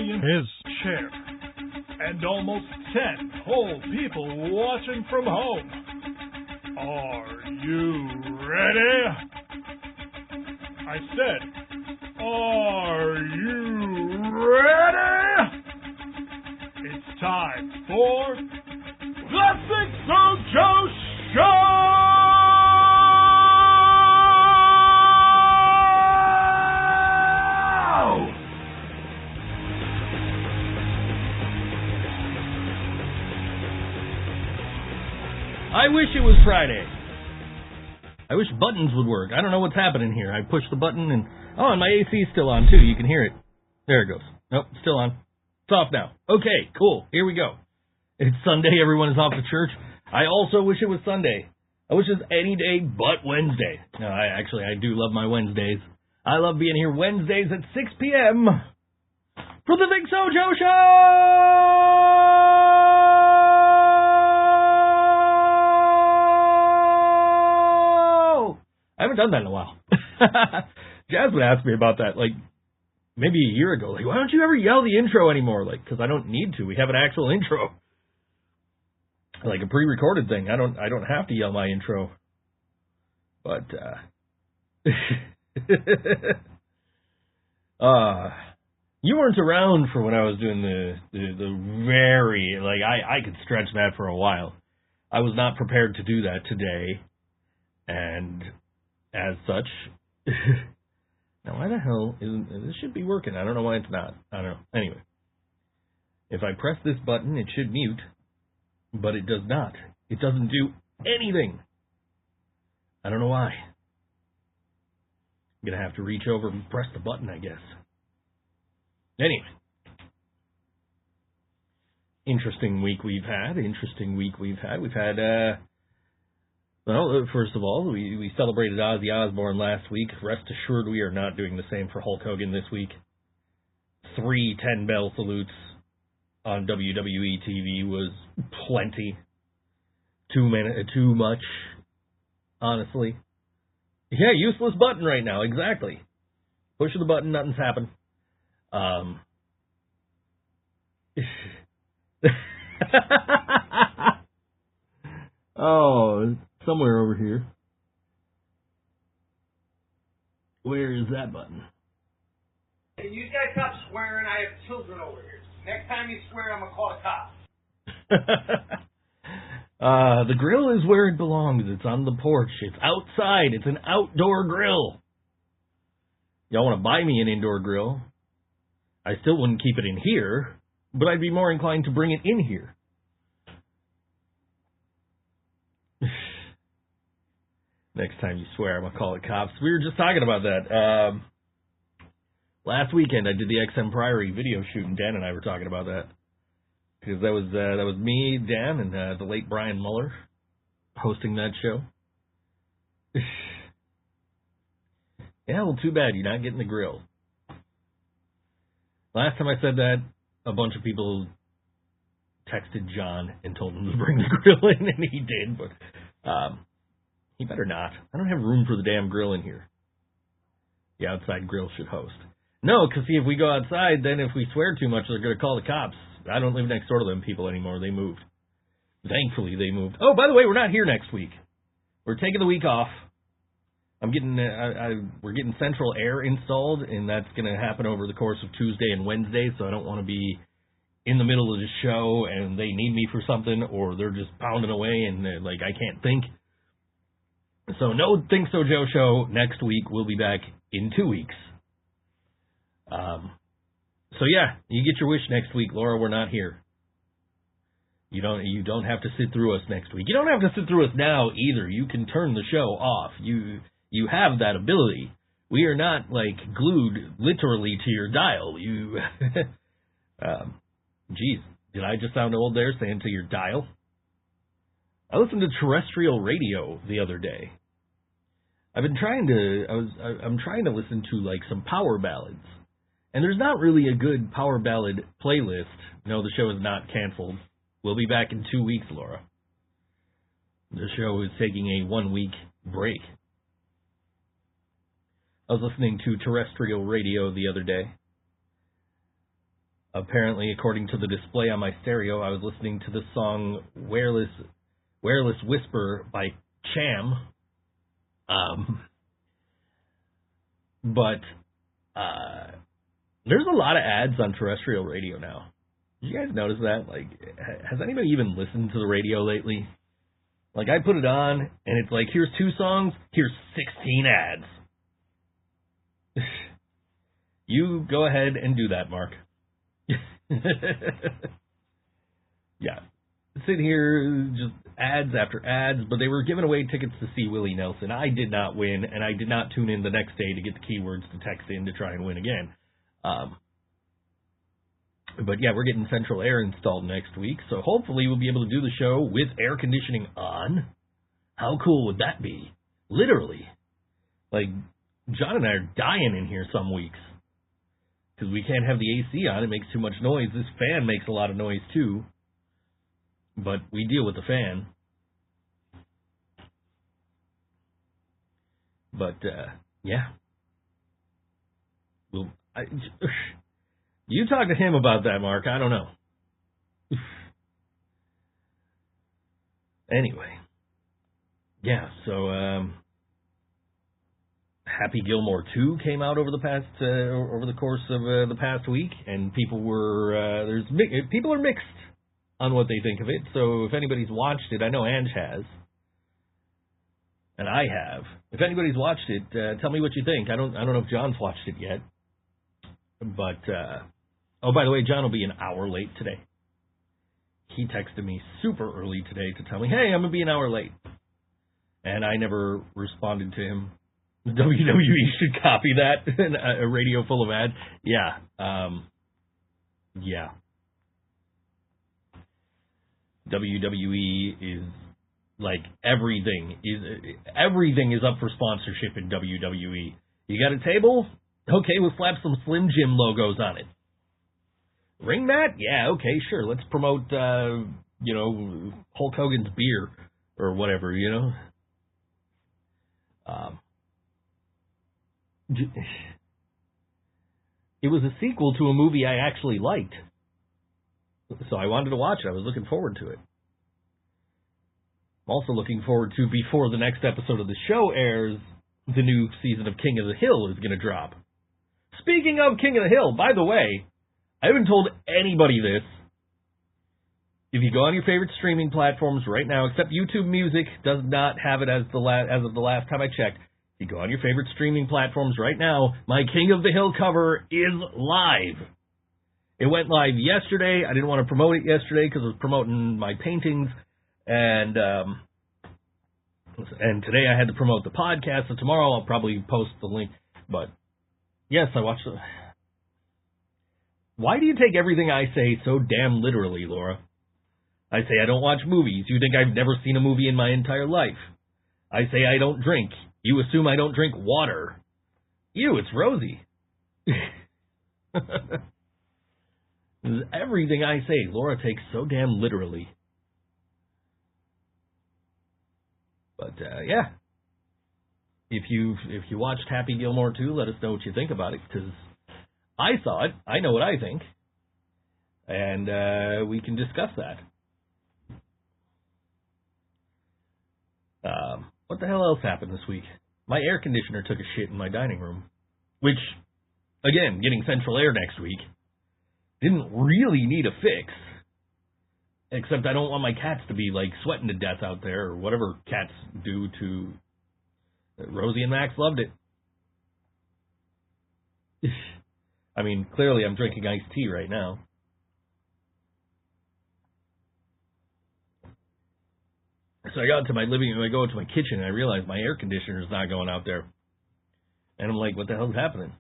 in his chair, and almost 10 whole people watching from home. Are you ready? I said, are you ready? It's time for the ThinkSoJoe Show! I wish it was Friday. I wish buttons would work. I don't know what's happening here. I pushed the button and... Oh, and my AC's still on, too. You can hear it. There it goes. Nope, still on. It's off now. Okay, cool. Here we go. It's Sunday. Everyone is off to church. I also wish it was Sunday. I wish it was any day but Wednesday. No, I do love my Wednesdays. I love being here Wednesdays at 6 p.m. for the ThinkSoJoe Show! I haven't done that in a while. Jazz would ask me about that, like, maybe a year ago. Like, why don't you ever yell the intro anymore? Like, because I don't need to. We have an actual intro. Like a pre-recorded thing. I don't have to yell my intro. But, you weren't around for when I was doing the very, like, I could stretch that for a while. I was not prepared to do that today. And as such, now why the hell isn't, this should be working. I don't know why it's not. I don't know. Anyway, if I press this button, it should mute, but it does not. It doesn't do anything. I don't know why. I'm going to have to reach over and press the button, I guess. Anyway. Interesting week we've had. We've had, well, first of all, we celebrated Ozzy Osbourne last week. Rest assured we are not doing the same for Hulk Hogan this week. 3 10-bell salutes on WWE TV was plenty. Too much, honestly. Yeah, useless button right now, exactly. Push the button, nothing's happened. Oh, somewhere over here. Where is that button? Hey, you guys stop swearing. I have children over here. Next time you swear, I'm going to call the cops. The grill is where it belongs. It's on the porch. It's outside. It's an outdoor grill. Y'all want to buy me an indoor grill? I still wouldn't keep it in here, but I'd be more inclined to bring it in here. Next time you swear, I'm going to call the cops. We were just talking about that. Last weekend, I did the XM Priory video shoot, and Dan and I were talking about that. Because that was me, Dan, and the late Brian Muller hosting that show. Yeah, well, too bad. You're not getting the grill. Last time I said that, a bunch of people texted John and told him to bring the grill in, and he did, but he better not. I don't have room for the damn grill in here. The outside grill should host. No, because see, if we go outside, then if we swear too much, they're going to call the cops. I don't live next door to them people anymore. They moved. Thankfully, they moved. Oh, by the way, we're not here next week. We're taking the week off. I'm getting, we're getting central air installed, and that's going to happen over the course of Tuesday and Wednesday, so I don't want to be in the middle of the show and they need me for something, or they're just pounding away and like I can't think. So no ThinkSoJoe Show next week. We'll be back in 2 weeks. So yeah, you get your wish next week, Laura. We're not here. You don't have to sit through us next week. You don't have to sit through us now either. You can turn the show off. You have that ability. We are not like glued literally to your dial. You, geez, did I just sound old there saying to your dial? I listened to terrestrial radio the other day. I'm trying to listen to like some power ballads. And there's not really a good power ballad playlist. No, the show is not canceled. We'll be back in 2 weeks, Laura. The show is taking a 1-week break. I was listening to terrestrial radio the other day. Apparently, according to the display on my stereo, I was listening to the song Wireless Whisper by Cham. But there's a lot of ads on terrestrial radio now. Did you guys notice that? Like, has anybody even listened to the radio lately? Like, I put it on, and it's like, here's 2 songs, here's 16 ads. You go ahead and do that, Mark. Yeah. Sit here, just ads after ads, but they were giving away tickets to see Willie Nelson. I did not win, and I did not tune in the next day to get the keywords to text in to try and win again. But yeah, we're getting central air installed next week, so hopefully we'll be able to do the show with air conditioning on. How cool would that be? Literally. Like, John and I are dying in here some weeks. Because we can't have the AC on, it makes too much noise. This fan makes a lot of noise too. But we deal with the fan. But, yeah. Well, you talk to him about that, Mark. I don't know. Anyway. Yeah, so, Happy Gilmore 2 came out over the course of the past week, and people were, people are mixed on what they think of it, so if anybody's watched it, I know Ange has. And I have. If anybody's watched it, tell me what you think. I don't know if John's watched it yet. But, oh, by the way, John will be an hour late today. He texted me super early today to tell me, hey, I'm going to be an hour late. And I never responded to him. WWE should copy that. A radio full of ads. Yeah. Yeah. WWE is like everything is up for sponsorship in WWE. You got a table? Okay, we'll slap some Slim Jim logos on it. Ring mat? Yeah, okay, sure. Let's promote Hulk Hogan's beer or whatever, you know. It was a sequel to a movie I actually liked. So I wanted to watch it. I was looking forward to it. I'm also looking forward to, before the next episode of the show airs, the new season of King of the Hill is going to drop. Speaking of King of the Hill, by the way, I haven't told anybody this. If you go on your favorite streaming platforms right now, except YouTube Music does not have it as of the last time I checked. If you go on your favorite streaming platforms right now, my King of the Hill cover is live. It went live yesterday. I didn't want to promote it yesterday because I was promoting my paintings, and today I had to promote the podcast. So tomorrow I'll probably post the link. But yes, I watched it. Why do you take everything I say so damn literally, Laura? I say I don't watch movies. You think I've never seen a movie in my entire life. I say I don't drink. You assume I don't drink water. Ew, it's Rosie. Everything I say, Laura takes so damn literally. But, yeah. If you watched Happy Gilmore 2, let us know what you think about it, because I saw it. I know what I think. And we can discuss that. What the hell else happened this week? My air conditioner took a shit in my dining room. Which, again, getting central air next week, didn't really need a fix. Except I don't want my cats to be, like, sweating to death out there, or whatever cats do to... Rosie and Max loved it. I mean, clearly I'm drinking iced tea right now. So I got into my living room, I go into my kitchen, and I realize my air conditioner is not going out there. And I'm like, what the hell's happening?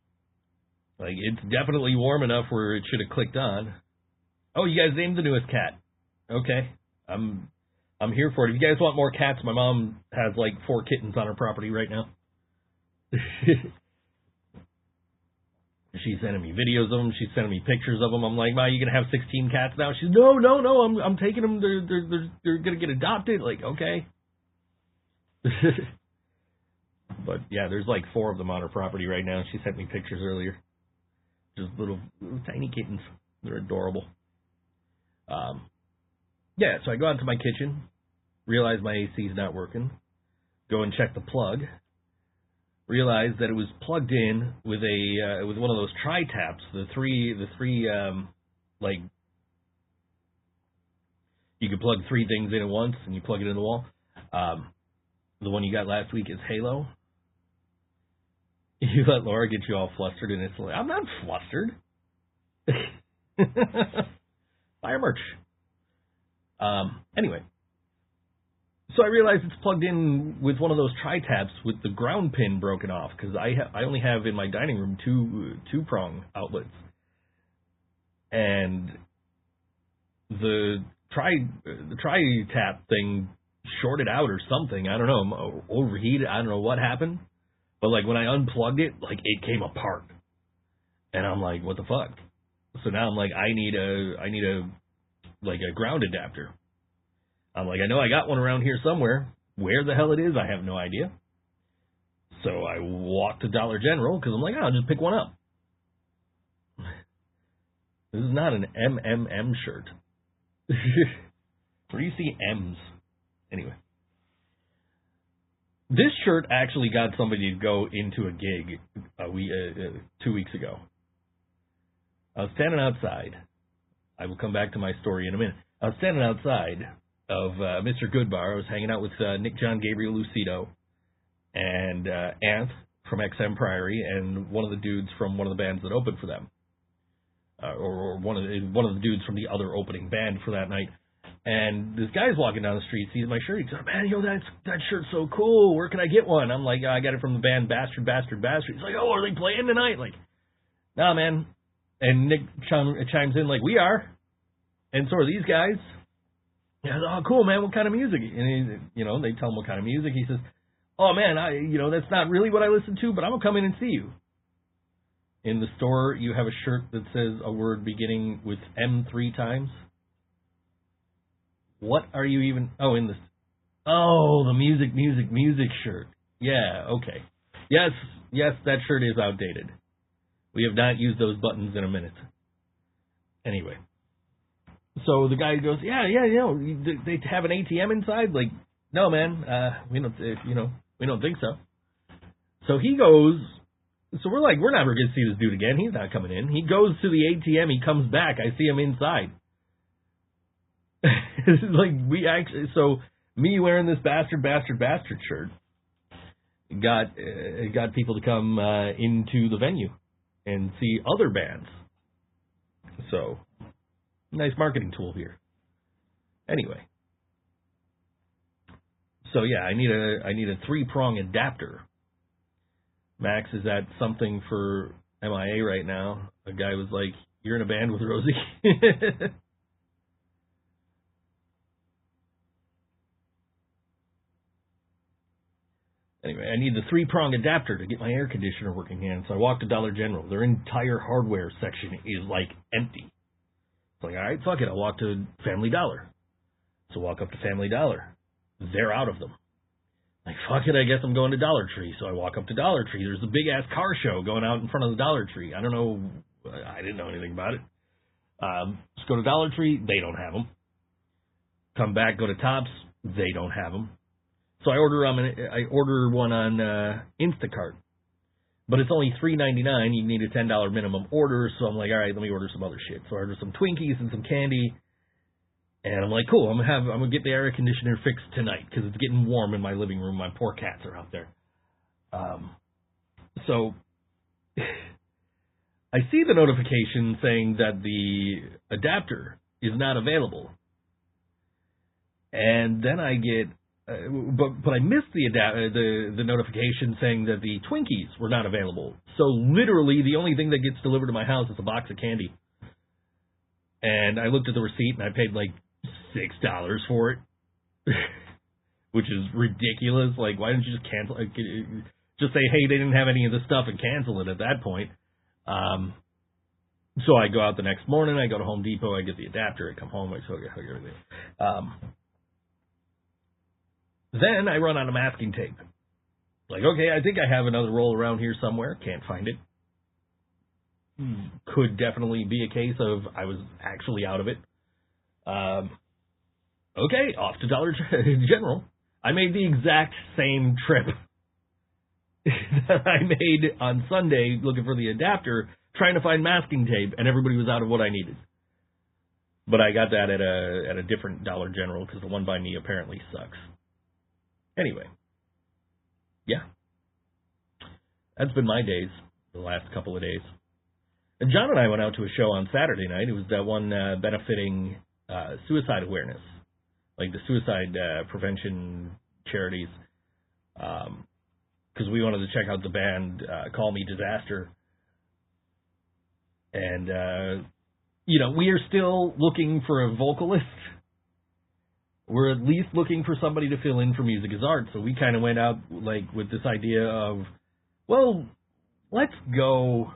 Like, it's definitely warm enough where it should have clicked on. Oh, you guys named the newest cat. Okay. I'm here for it. If you guys want more cats, my mom has like 4 kittens on her property right now. She's sending me videos of them. She's sending me pictures of them. I'm like, Ma, you gonna have 16 cats now? She's no. I'm taking them. They're gonna get adopted. Like, okay. But yeah, there's like 4 of them on her property right now. She sent me pictures earlier. Just little tiny kittens. They're adorable. Yeah, so I go out to my kitchen, realize my AC's not working, go and check the plug, realize that it was plugged in with with one of those tri-taps, the three like, you can plug three things in at once and you plug it in the wall. The one you got last week is Halo. You let Laura get you all flustered, and it's like, I'm not flustered. Buy our merch. Anyway, so I realized it's plugged in with one of those tri-taps with the ground pin broken off, because I only have in my dining room two prong outlets, and the tri-tap thing shorted out or something. I don't know, overheated. I don't know what happened, but like when I unplugged it, like it came apart, and I'm like, what the fuck? So now I'm like, I need a ground adapter. I'm like, I know I got one around here somewhere. Where the hell it is, I have no idea. So I walked to Dollar General because I'm like, I'll just pick one up. This is not an MMM shirt. Where do you see M's? Anyway. This shirt actually got somebody to go into a gig 2 weeks ago. I was standing outside. I will come back to my story in a minute. I was standing outside of Mr. Goodbar. I was hanging out with Nick, John, Gabriel, Lucido, and Ant from XM Priory, and one of the dudes from one of the bands that opened for them, or one of the dudes from the other opening band for that night. And this guy's walking down the street, sees my shirt. He's like, man, that shirt's so cool. Where can I get one? I'm like, I got it from the band Bastard. He's like, oh, are they playing tonight? Like, nah, man. And Nick chimes in like, we are. And so are these guys. Yeah, oh, cool, man. What kind of music? And they tell him what kind of music. He says, oh, man, that's not really what I listen to, but I'm going to come in and see you. In the store, you have a shirt that says a word beginning with M 3 times. What are you even... the music shirt. Yeah, okay. Yes, that shirt is outdated. We have not used those buttons in a minute. Anyway. So the guy goes, yeah, they have an ATM inside? Like, no, man, we don't think so. So he goes... So we're like, we're never going to see this dude again. He's not coming in. He goes to the ATM. He comes back. I see him inside. So me wearing this bastard shirt got people to come into the venue and see other bands. So, nice marketing tool here. Anyway. So yeah, I need a 3-prong adapter. Max is at something for MIA right now. A guy was like, you're in a band with Rosie? Anyway, I need the 3-prong adapter to get my air conditioner working again. So I walked to Dollar General. Their entire hardware section is like empty. It's like, all right, fuck it. I'll walk to Family Dollar. So walk up to Family Dollar. They're out of them. Like, fuck it, I guess I'm going to Dollar Tree. So I walk up to Dollar Tree. There's a big-ass car show going out in front of the Dollar Tree. I don't know. I didn't know anything about it. Just go to Dollar Tree. They don't have them. Come back, go to Tops. They don't have them. So I order one on Instacart. But it's only $3.99. You need a $10 minimum order. So I'm like, all right, let me order some other shit. So I order some Twinkies and some candy. And I'm like, cool, I'm gonna get the air conditioner fixed tonight because it's getting warm in my living room. My poor cats are out there. So I see the notification saying that the adapter is not available, and then I get, but I missed the notification saying that the Twinkies were not available. So literally, the only thing that gets delivered to my house is a box of candy. And I looked at the receipt and I paid like $6 for it, which is ridiculous. Like, why didn't you just cancel? Just say, hey, they didn't have any of this stuff and cancel it at that point. So I go out the next morning. I go to Home Depot. I get the adapter. I come home. I hook everything. Then I run out of masking tape. Like, okay, I think I have another roll around here somewhere. Can't find it. could definitely be a case of I was actually out of it. Okay, off to Dollar General. I made the exact same trip that I made on Sunday looking for the adapter, trying to find masking tape, and everybody was out of what I needed. But I got that at a different Dollar General because the one by me apparently sucks. Anyway, yeah. That's been my days, the last couple of days. And John and I went out to a show on Saturday night. It was that one benefiting suicide awareness, like the suicide prevention charities, because we wanted to check out the band Call Me Disaster. And, we are still looking for a vocalist. We're at least looking for somebody to fill in for Music is Art. So we kind of went out with this idea of, well, let's go,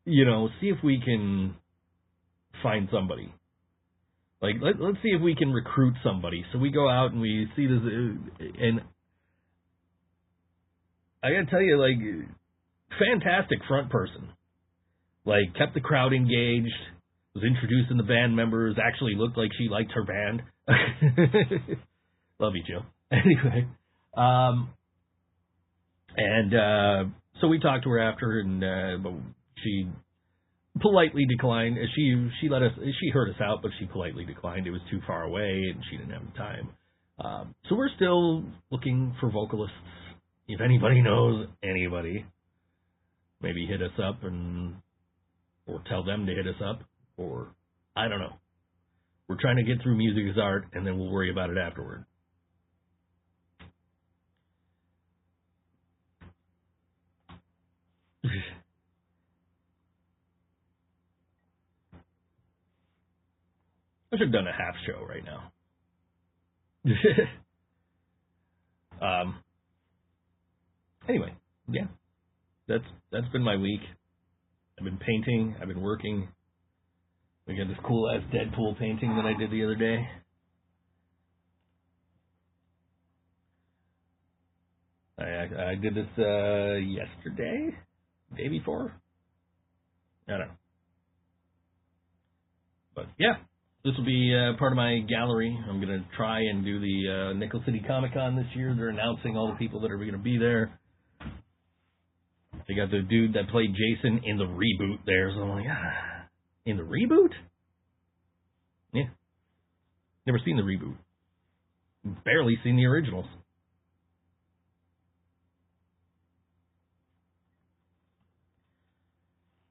see if we can find somebody. Let's see if we can recruit somebody. So we go out and we see this, and I gotta tell you, fantastic front person. Kept the crowd engaged, was introducing the band members, actually looked like she liked her band. Love you, Joe. Anyway, so we talked to her after, and but she politely declined. She heard us out, but she politely declined. It was too far away, and she didn't have the time. So we're still looking for vocalists. If anybody knows anybody, maybe hit us up or tell them to hit us up, or I don't know. We're trying to get through Music is Art, and then we'll worry about it afterward. I should have done a half show right now. Anyway, yeah. That's been my week. I've been painting, I've been working. We got this cool ass Deadpool painting that I did the other day. I did this yesterday? Day before? I don't know. But yeah, this will be part of my gallery. I'm going to try and do the Nickel City Comic Con this year. They're announcing all the people that are going to be there. They got the dude that played Jason in the reboot there, so I'm like, in the reboot? Yeah. Never seen the reboot. Barely seen the originals.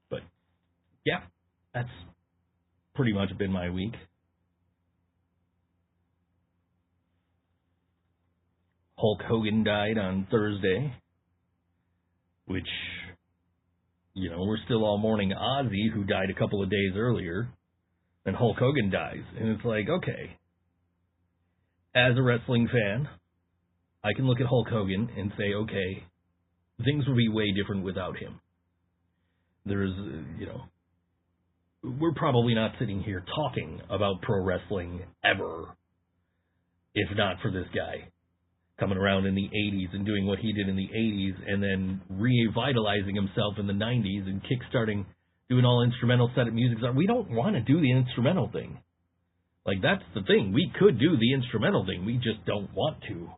But, yeah, that's pretty much been my week. Hulk Hogan died on Thursday, which, we're still all mourning Ozzy, who died a couple of days earlier, and Hulk Hogan dies. And it's like, okay, as a wrestling fan, I can look at Hulk Hogan and say, okay, things would be way different without him. There's, we're probably not sitting here talking about pro wrestling ever, if not for this guy coming around in the 80s and doing what he did in the 80s and then revitalizing himself in the 90s and kickstarting, doing all instrumental set of music. We don't want to do the instrumental thing. That's the thing. We could do the instrumental thing. We just don't want to.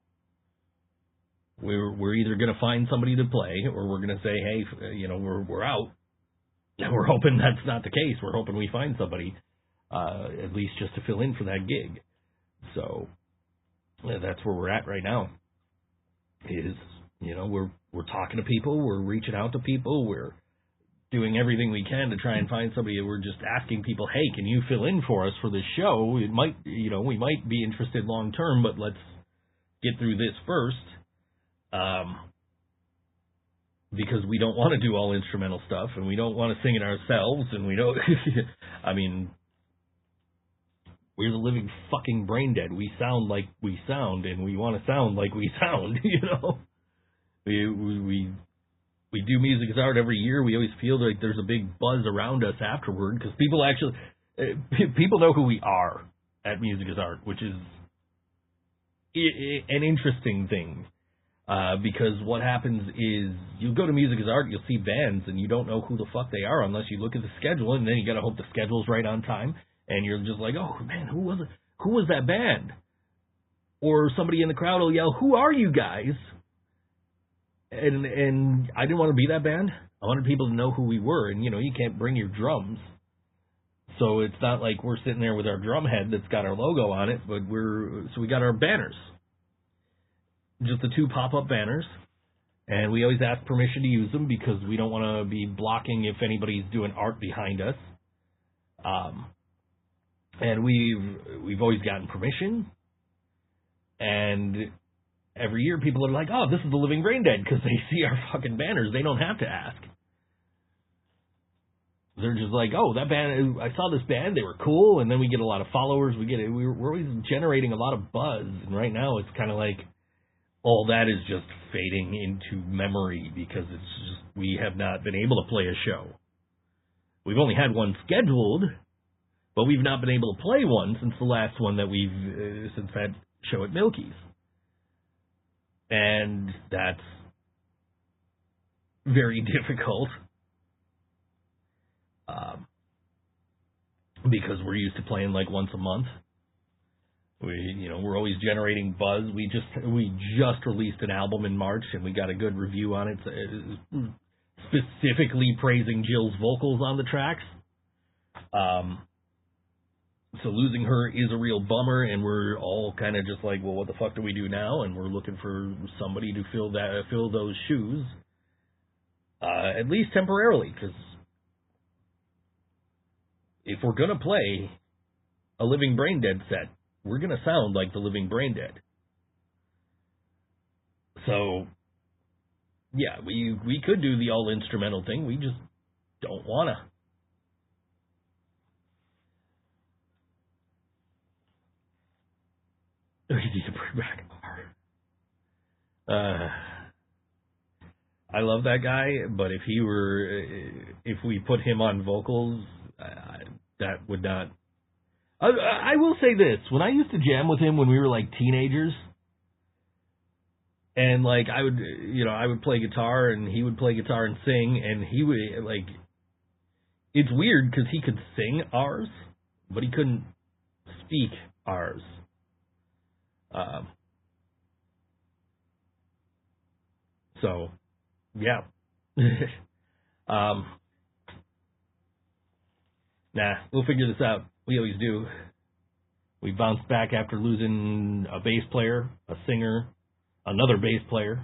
We're either going to find somebody to play or we're going to say, hey, we're out. We're hoping that's not the case. We're hoping we find somebody, at least just to fill in for that gig. So that's where we're at right now. We're talking to people, we're reaching out to people, we're doing everything we can to try and find somebody. We're just asking people, hey, can you fill in for us for this show? It might, we might be interested long term, but let's get through this first. Because we don't want to do all instrumental stuff, and we don't want to sing it ourselves, and we don't, we're the living fucking brain dead. We sound like we sound, and we want to sound like we sound, We do Music is Art every year. We always feel like there's a big buzz around us afterward, because people actually, people know who we are at Music is Art, which is an interesting thing. Because what happens is you go to Music is Art, you'll see bands, and you don't know who the fuck they are unless you look at the schedule, and then you got to hope the schedule's right on time, and you're just like, oh, man, who was it? Who was that band? Or somebody in the crowd will yell, who are you guys? And I didn't want to be that band. I wanted people to know who we were, and, you can't bring your drums. So it's not like we're sitting there with our drum head that's got our logo on it, but we got our banners. Just the 2 pop-up banners, and we always ask permission to use them because we don't want to be blocking if anybody's doing art behind us. And we've always gotten permission, and every year people are like, oh, this is the Living Brain Dead, because they see our fucking banners. They don't have to ask. They're just like, oh, that band, I saw this band, they were cool, and then we get a lot of followers. We're always generating a lot of buzz, and right now it's kind of like all that is just fading into memory because we have not been able to play a show. We've only had one scheduled, but we've not been able to play one since the last one that since that show at Milky's. And that's very difficult because we're used to playing like once a month. We're always generating buzz. We just released an album in March, and we got a good review on it, specifically praising Jill's vocals on the tracks. So losing her is a real bummer, and we're all kind of just like, well, what the fuck do we do now? And we're looking for somebody to fill those shoes, at least temporarily, because if we're gonna play a Living Brain Dead set, we're going to sound like the Living Brain Dead. So, yeah, we could do the all-instrumental thing. We just don't want to. We need to bring back R. I love that guy, but if we put him on vocals, that would not... I will say this. When I used to jam with him when we were like teenagers, and like I would play guitar and he would play guitar and sing, and he would like, it's weird because he could sing ours, but he couldn't speak ours. So, yeah. Nah, we'll figure this out. We always do. We bounced back after losing a bass player, a singer, another bass player.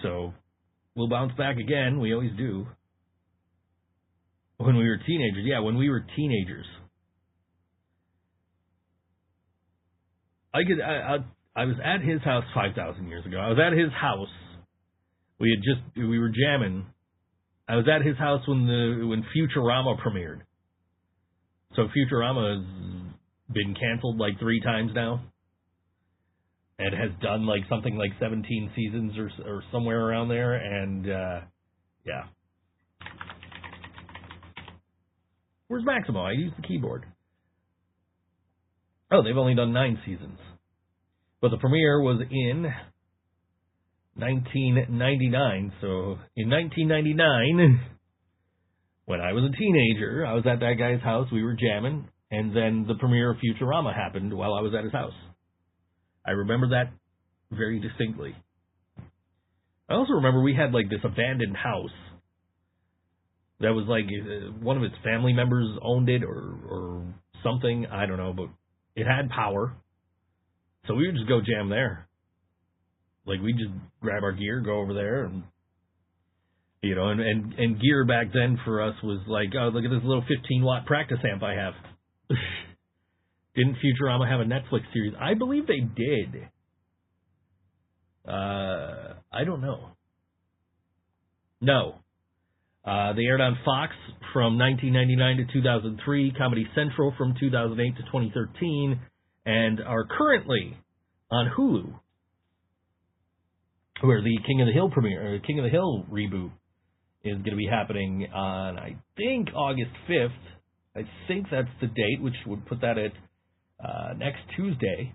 So we'll bounce back again. We always do. When we were teenagers. Yeah, when we were teenagers. I was at his house 5,000 years ago. I was at his house. We were jamming. I was at his house when Futurama premiered. So Futurama has been canceled like 3 times now. And has done like something like 17 seasons or somewhere around there. And, yeah. Where's Maximo? I used the keyboard. Oh, they've only done 9 seasons. But the premiere was in 1999. So in 1999, when I was a teenager, I was at that guy's house. We were jamming, and then the premiere of Futurama happened while I was at his house. I remember that very distinctly. I also remember we had like this abandoned house that was like one of his family members owned it or something. I don't know, but it had power. So we would just go jam there. Like, we'd just grab our gear, go over there, and, you know, and gear back then for us was like, oh, look at this little 15-watt practice amp I have. Didn't Futurama have a Netflix series? I believe they did. I don't know. No. They aired on Fox from 1999 to 2003, Comedy Central from 2008 to 2013, and are currently on Hulu, where the King of the Hill premiere, or King of the Hill reboot is going to be happening on, I think, August 5th. I think that's the date, which would put that at next Tuesday,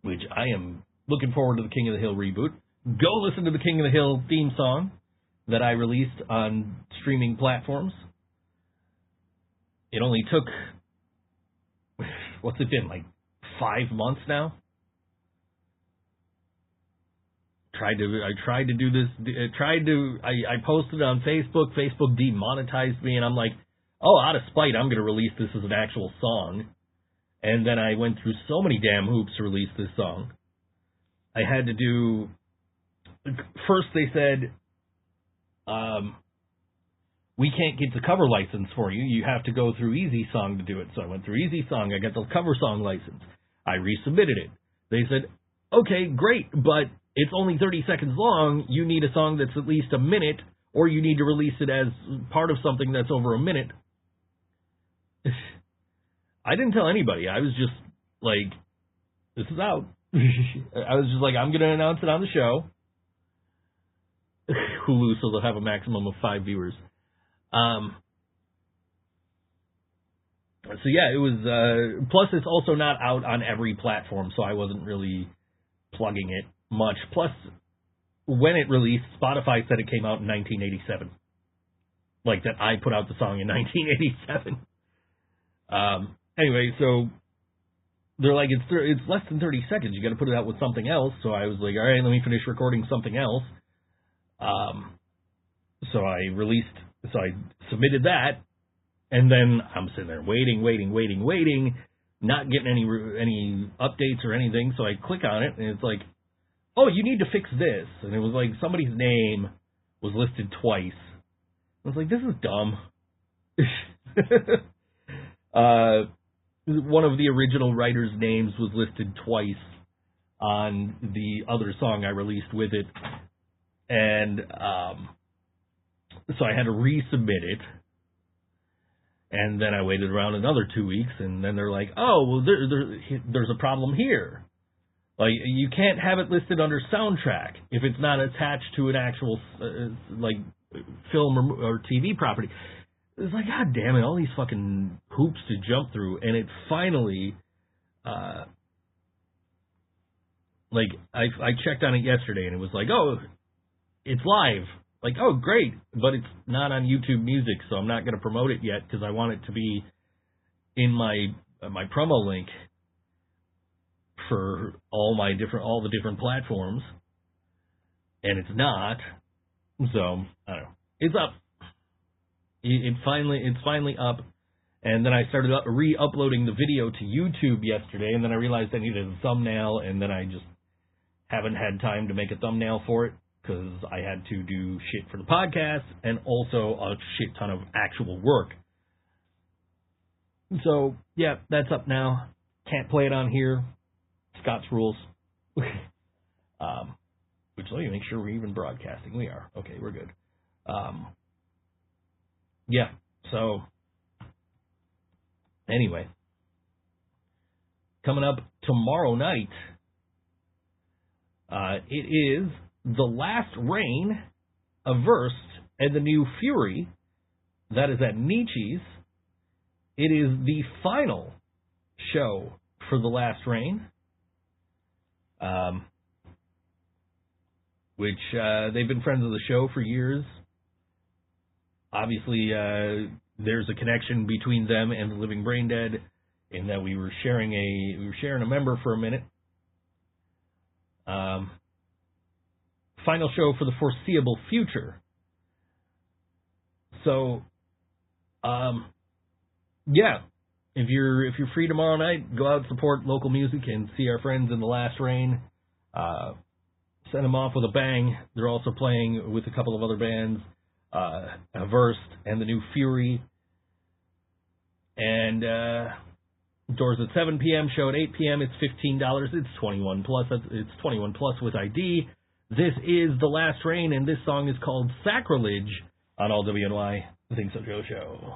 which I am looking forward to the King of the Hill reboot. Go listen to the King of the Hill theme song that I released on streaming platforms. It only took, what's it been, like 5 months now? I posted it on Facebook. Facebook demonetized me, and I'm like, oh, out of spite, I'm going to release this as an actual song. And then I went through so many damn hoops to release this song. I had to do, first they said, we can't get the cover license for you. You have to go through Easy Song to do it. So I went through Easy Song. I got the cover song license. I resubmitted it. They said, okay, great, but it's only 30 seconds long. You need a song that's at least a minute, or you need to release it as part of something that's over a minute. I didn't tell anybody. I was just like, this is out. I was just like, I'm going to announce it on the show. Hulu, so they'll have a maximum of 5 viewers. So yeah, it was, plus it's also not out on every platform, so I wasn't really plugging it much. Plus, when it released, Spotify said it came out in 1987. Like that I put out the song in 1987. Anyway, so they're like, it's less than 30 seconds. You got to put it out with something else. So I was like, all right, let me finish recording something else. So I submitted that, and then I'm sitting there waiting, not getting any updates or anything. So I click on it, and it's like, oh, you need to fix this. And it was like somebody's name was listed twice. I was like, this is dumb. One of the original writers' names was listed twice on the other song I released with it. And so I had to resubmit it. And then I waited around another 2 weeks, and then they're like, oh, well, there's a problem here. Like, you can't have it listed under soundtrack if it's not attached to an actual, film or TV property. It's like, God damn it, all these fucking hoops to jump through. And it finally, I checked on it yesterday, and it was like, oh, it's live. Like, oh, great, but it's not on YouTube Music, so I'm not going to promote it yet because I want it to be in my promo link for all the different platforms, and it's not. So I don't know. It's up. It's finally up, and then I started re-uploading the video to YouTube yesterday, and then I realized I needed a thumbnail, and then I just haven't had time to make a thumbnail for it because I had to do shit for the podcast and also a shit ton of actual work. So yeah, that's up now. Can't play it on here. Scott's rules. Which, let me make sure we're even broadcasting. We are. Okay, we're good. Yeah, so, anyway. Coming up tomorrow night, it is The Last Rain, Averst, and the New Fury. That is at Nietzsche's. It is the final show for The Last Rain. Which they've been friends of the show for years. Obviously, there's a connection between them and the Living Brain Dead in that we were sharing a member for a minute. Final show for the foreseeable future. So, yeah, if you're free tomorrow night, go out and support local music and see our friends in The Last Rain. Send them off with a bang. They're also playing with a couple of other bands, Averst and the New Fury. And doors at 7 p.m., show at 8 p.m. It's $15. It's 21 plus. It's 21 plus with ID. This is The Last Rain, and this song is called Sacrilege on All WNY, the ThinkSoJoe Show.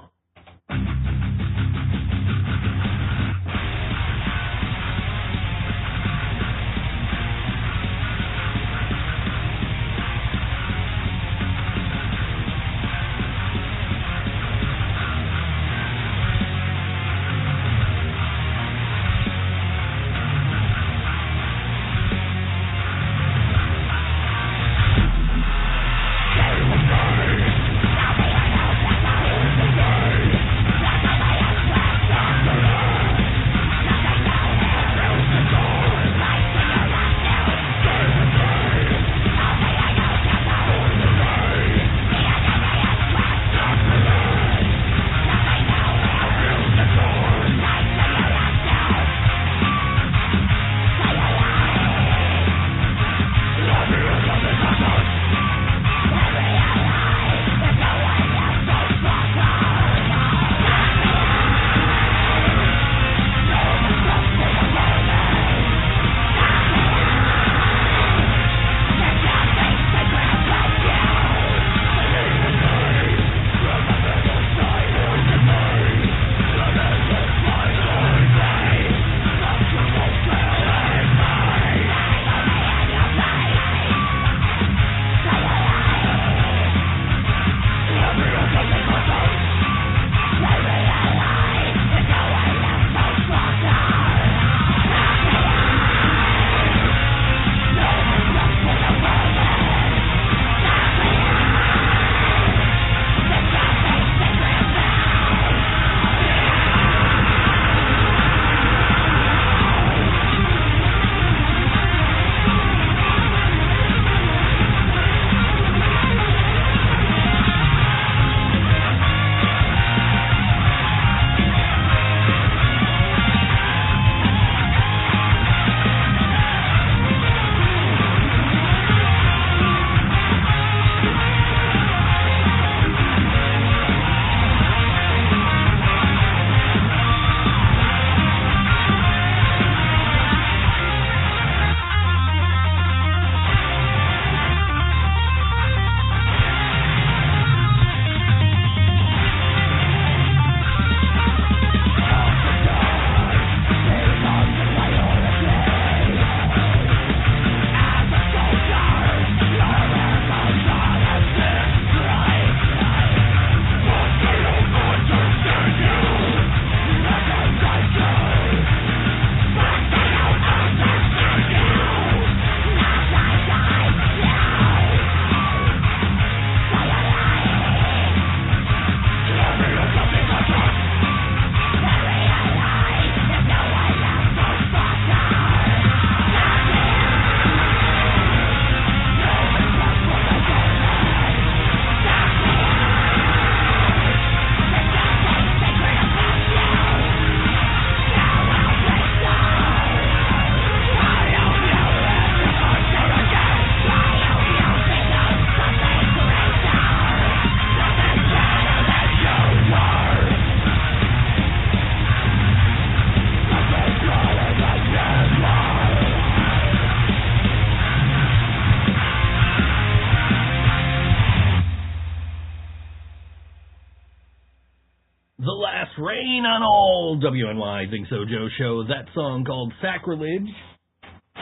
The Last Rain on all WNY ThinkSoJoe Show. That song called Sacrilege.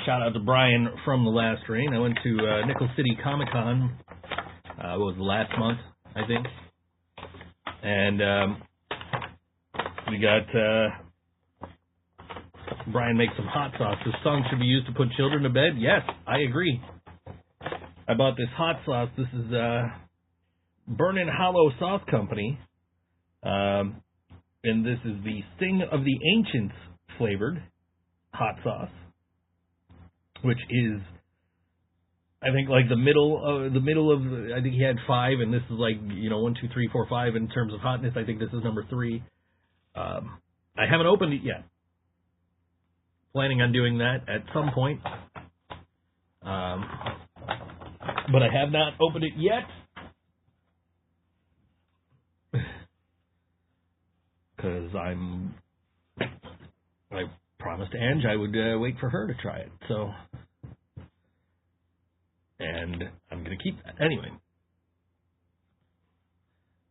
Shout out to Brian from The Last Rain. I went to Nickel City Comic Con. What was it, last month, I think. And we got Brian makes some hot sauce. This song should be used to put children to bed. Yes, I agree. I bought this hot sauce. This is Burnin' Hollow Sauce Company. And this is the Sting of the Ancients flavored hot sauce, which is, I think, like the middle of I think he had 5, and this is like, 1, 2, 3, 4, 5 in terms of hotness. I think this is number 3. I haven't opened it yet. Planning on doing that at some point. But I have not opened it yet. Because I promised Ange I would wait for her to try it. So, and I'm going to keep that. Anyway.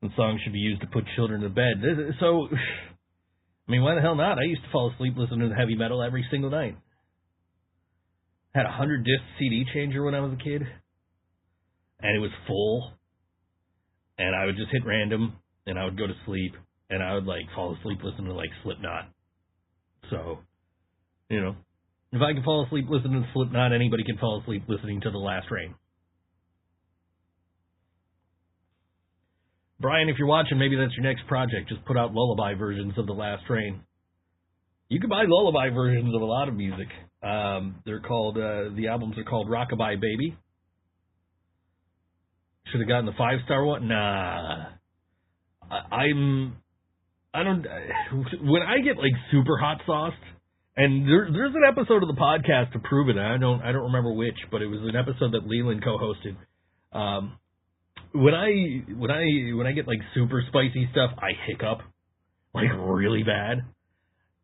The song should be used to put children to bed. So, I mean, why the hell not? I used to fall asleep listening to heavy metal every single night. Had a 100-disc CD changer when I was a kid. And it was full. And I would just hit random, and I would go to sleep. And I would, fall asleep listening to, Slipknot. So, if I can fall asleep listening to Slipknot, anybody can fall asleep listening to The Last Rain. Brian, if you're watching, maybe that's your next project. Just put out lullaby versions of The Last Rain. You can buy lullaby versions of a lot of music. They're called, the albums are called Rockabye Baby. Should have gotten the 5-star one? Nah. When I get super hot sauced, and there's an episode of the podcast to prove it. I don't remember which, but it was an episode that Leland co-hosted. When I get super spicy stuff, I hiccup really bad.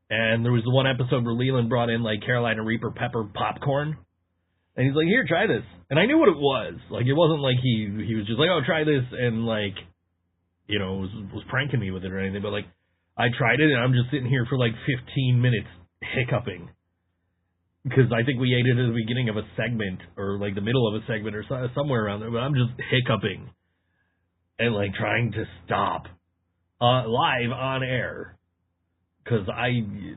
And there was the one episode where Leland brought in Carolina Reaper pepper popcorn, and he's like, "Here, try this." And I knew what it was. It wasn't like he was just like, "Oh, try this," and was pranking me with it or anything, but I tried it, and I'm just sitting here for 15 minutes hiccuping, because I think we ate it at the beginning of a segment, or the middle of a segment, or somewhere around there, but I'm just hiccuping, and trying to stop, live on air, because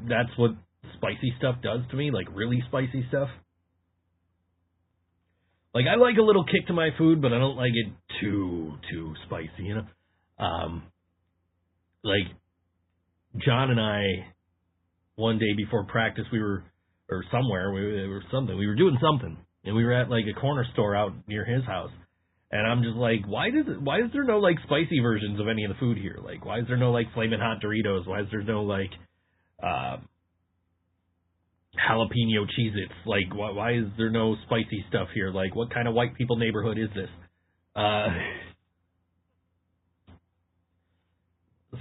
that's what spicy stuff does to me, really spicy stuff. I like a little kick to my food, but I don't like it too spicy, John and I, one day before practice, we were doing something, and we were at a corner store out near his house, and I'm just why is there no spicy versions of any of the food here? Why is there no Flamin' Hot Doritos? Why is there no jalapeno Cheez-Its? Why is there no spicy stuff here? What kind of white people neighborhood is this?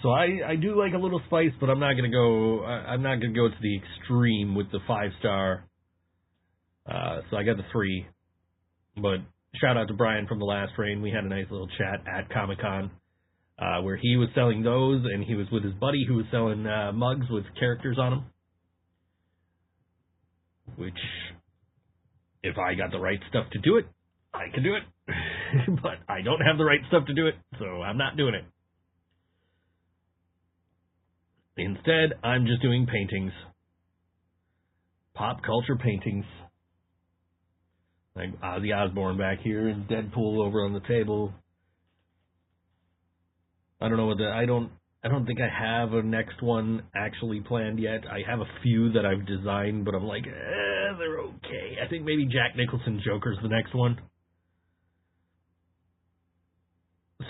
So I do like a little spice, but I'm not gonna go to the extreme with the 5-star. So I got the 3. But shout out to Brian from The Last Rain. We had a nice little chat at Comic-Con, where he was selling those, and he was with his buddy who was selling mugs with characters on them. Which, if I got the right stuff to do it, I can do it. But I don't have the right stuff to do it, so I'm not doing it. Instead, I'm just doing paintings. Pop culture paintings. Ozzy Osbourne back here and Deadpool over on the table. I don't know I don't think I have a next one actually planned yet. I have a few that I've designed, but I'm they're okay. I think maybe Jack Nicholson's Joker's the next one.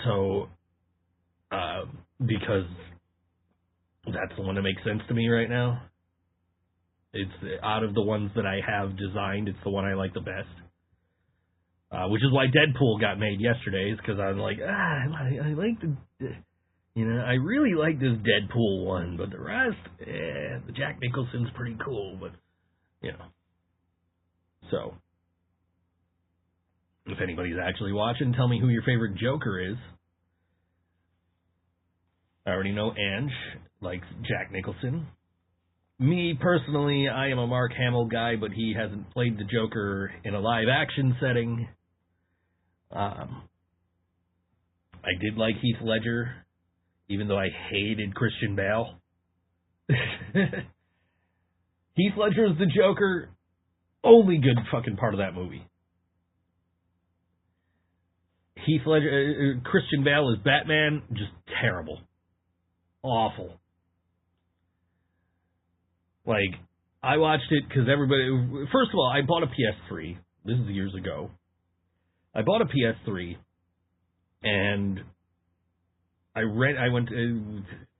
So, because that's the one that makes sense to me right now. It's out of the ones that I have designed, it's the one I like the best. Which is why Deadpool got made yesterday, is because I'm I like I really like this Deadpool one, but the rest, the Jack Nicholson's pretty cool, but, So, if anybody's actually watching, tell me who your favorite Joker is. I already know Ange likes Jack Nicholson. Me, personally, I am a Mark Hamill guy, but he hasn't played the Joker in a live-action setting. I did like Heath Ledger, even though I hated Christian Bale. Heath Ledger is the Joker, only good fucking part of that movie. Heath Ledger, Christian Bale is Batman, just terrible. Awful. Like, I watched it because everybody... First of all, I bought a PS3. This is years ago. I bought a PS3, and I went...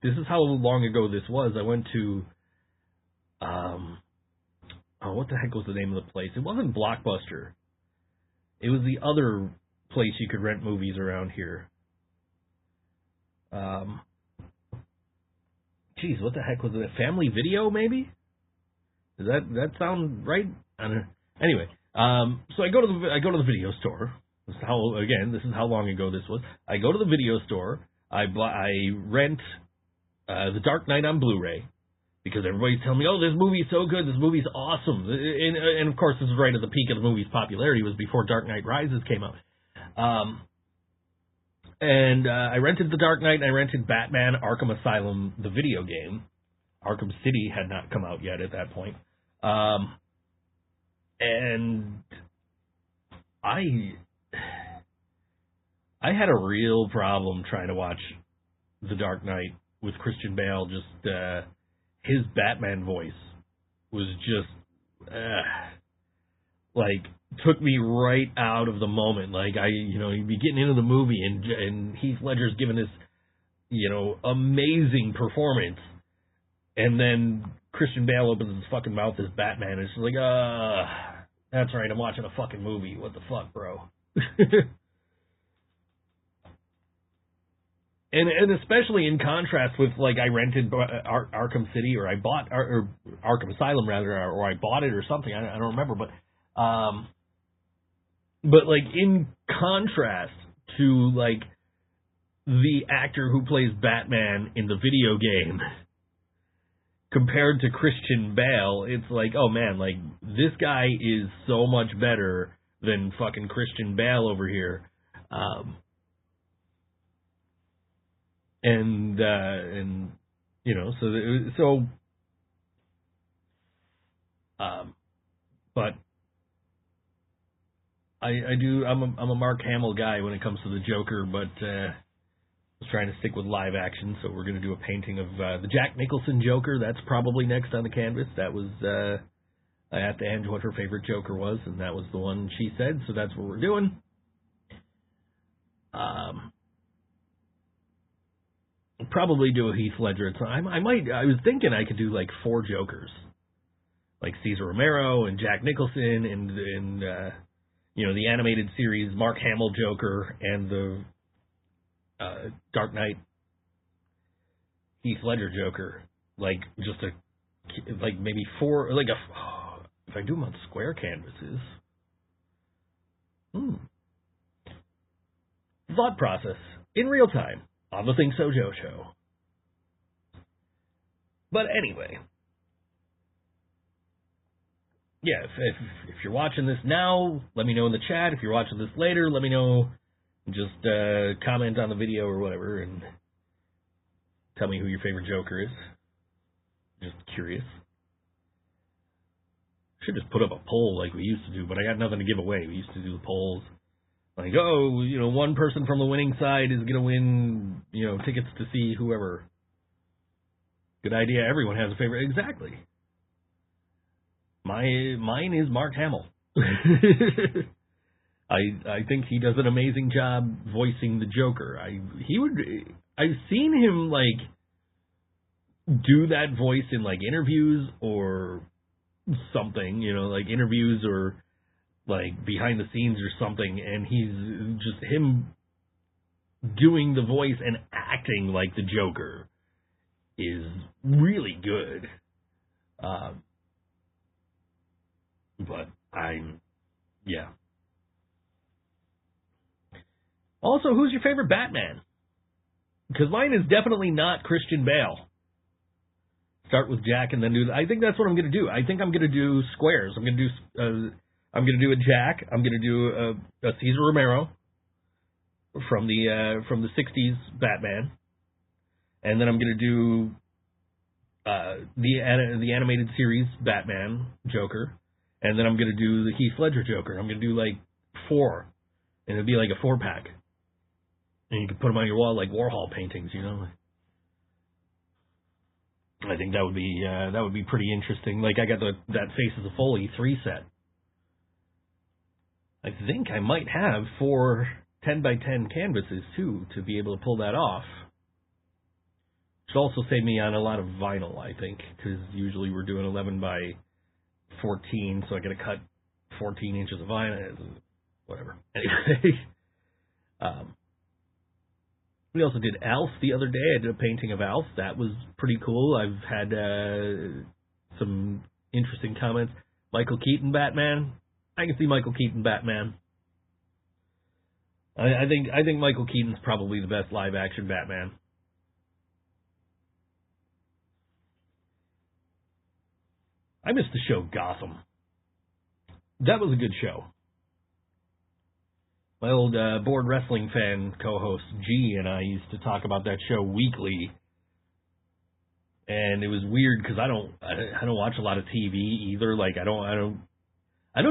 this is how long ago this was. I went to... what the heck was the name of the place? It wasn't Blockbuster. It was the other place you could rent movies around here. Geez, what the heck was it? Family Video, maybe? Does that sound right? I don't know. Anyway, so I go to the video store. This is how long ago this was. I go to the video store. I rent The Dark Knight on Blu-ray because everybody's telling me, "Oh, this movie's so good. This movie's awesome." And of course, this is right at the peak of the movie's popularity. It was before Dark Knight Rises came out. I rented The Dark Knight, and I rented Batman Arkham Asylum, the video game. Arkham City had not come out yet at that point. And I had a real problem trying to watch The Dark Knight with Christian Bale. Just, his Batman voice was just, took me right out of the moment. Like, you'd be getting into the movie, and Heath Ledger's giving this, amazing performance, and then Christian Bale opens his fucking mouth as Batman, and it's just like, that's right, I'm watching a fucking movie. What the fuck, bro? And especially in contrast with, like, I rented Arkham City, or I bought, or Arkham Asylum, rather, or I bought it or something, I don't remember, but like, in contrast to, like, the actor who plays Batman in the video game compared to Christian Bale, it's like, oh man, like, this guy is so much better than fucking Christian Bale over here. But I'm a Mark Hamill guy when it comes to the Joker, but I was trying to stick with live action, so we're going to do a painting of the Jack Nicholson Joker. That's probably next on the canvas. That was, I asked Ange what her favorite Joker was, and that was the one she said, so that's what we're doing. Probably do a Heath Ledger. I was thinking I could do like 4 Jokers, like Cesar Romero and Jack Nicholson and the animated series Mark Hamill Joker and the Dark Knight Heath Ledger Joker. Like maybe 4, if I do them on square canvases. Thought process in real time on the ThinkSoJoe Show. But anyway, yeah, if you're watching this now, let me know in the chat. If you're watching this later, let me know. Just comment on the video or whatever and tell me who your favorite Joker is. Just curious. Should just put up a poll like we used to do, but I got nothing to give away. We used to do the polls. Like, one person from the winning side is going to win, tickets to see whoever. Good idea. Everyone has a favorite. Exactly. Mine is Mark Hamill. I think he does an amazing job voicing the Joker. I've seen him, like, do that voice in, like, interviews or something, like interviews or like behind the scenes or something, and he's just him doing the voice and acting like the Joker is really good. But yeah. Also, who's your favorite Batman? Because mine is definitely not Christian Bale. Start with Jack and then do. I think that's what I'm going to do. I think I'm going to do squares. I'm going to do a Jack. I'm going to do a Cesar Romero from the '60s Batman, and then I'm going to do the animated series Batman Joker, and then I'm going to do the Heath Ledger Joker. I'm going to do like 4, and it'll be like a 4-pack, and you can put them on your wall like Warhol paintings, you know. I think that would be pretty interesting. Like I got that Faces of Foley 3 set. I think I might have 4 10x10 canvases too to be able to pull that off. Should also save me on a lot of vinyl, I think, because usually we're doing 11x14, so I got to cut 14 inches of vinyl. Whatever. Anyway. We also did Alf the other day. I did a painting of Alf. That was pretty cool. I've had some interesting comments. Michael Keaton Batman. I can see Michael Keaton Batman. I think Michael Keaton's probably the best live action Batman. I missed the show Gotham. That was a good show. My old board wrestling fan co-host G and I used to talk about that show weekly, and it was weird because I don't watch a lot of TV either. Like I don't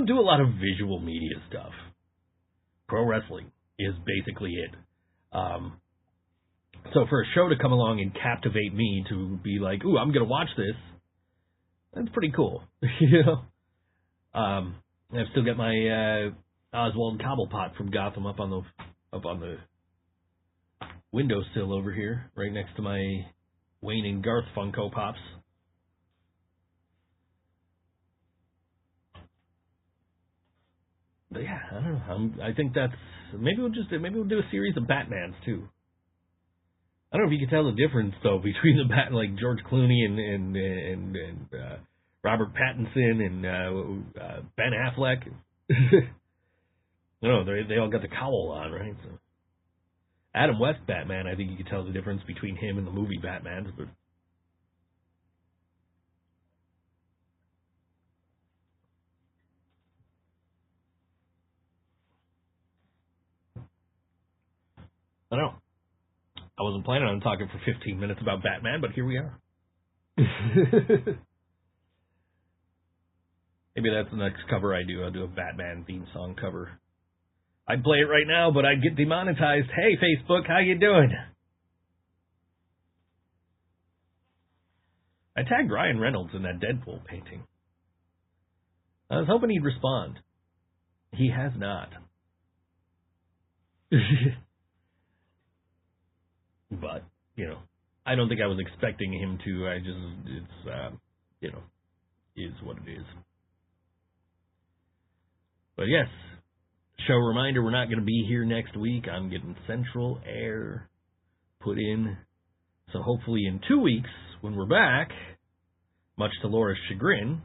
do a lot of visual media stuff. Pro wrestling is basically it. So for a show to come along and captivate me to be like, ooh, I'm gonna watch this, that's pretty cool. You know. I've still got my Oswald Cobblepot from Gotham up on the windowsill over here, right next to my Wayne and Garth Funko Pops. But yeah, I don't know. I think that's maybe we'll do a series of Batmans too. I don't know if you can tell the difference though between the Bat like George Clooney and Robert Pattinson and Ben Affleck. No, they all got the cowl on, right? So Adam West Batman, I think you can tell the difference between him and the movie Batman. But I don't know. I wasn't planning on talking for 15 minutes about Batman, but here we are. Maybe that's the next cover I do. I'll do a Batman theme song cover. I'd play it right now, but I'd get demonetized. Hey, Facebook, how you doing? I tagged Ryan Reynolds in that Deadpool painting. I was hoping he'd respond. He has not. But, you know, I don't think I was expecting him to. It's is what it is. But yes, show reminder, we're not going to be here next week. I'm getting central air put in. So hopefully in 2 weeks, when we're back, much to Laura's chagrin,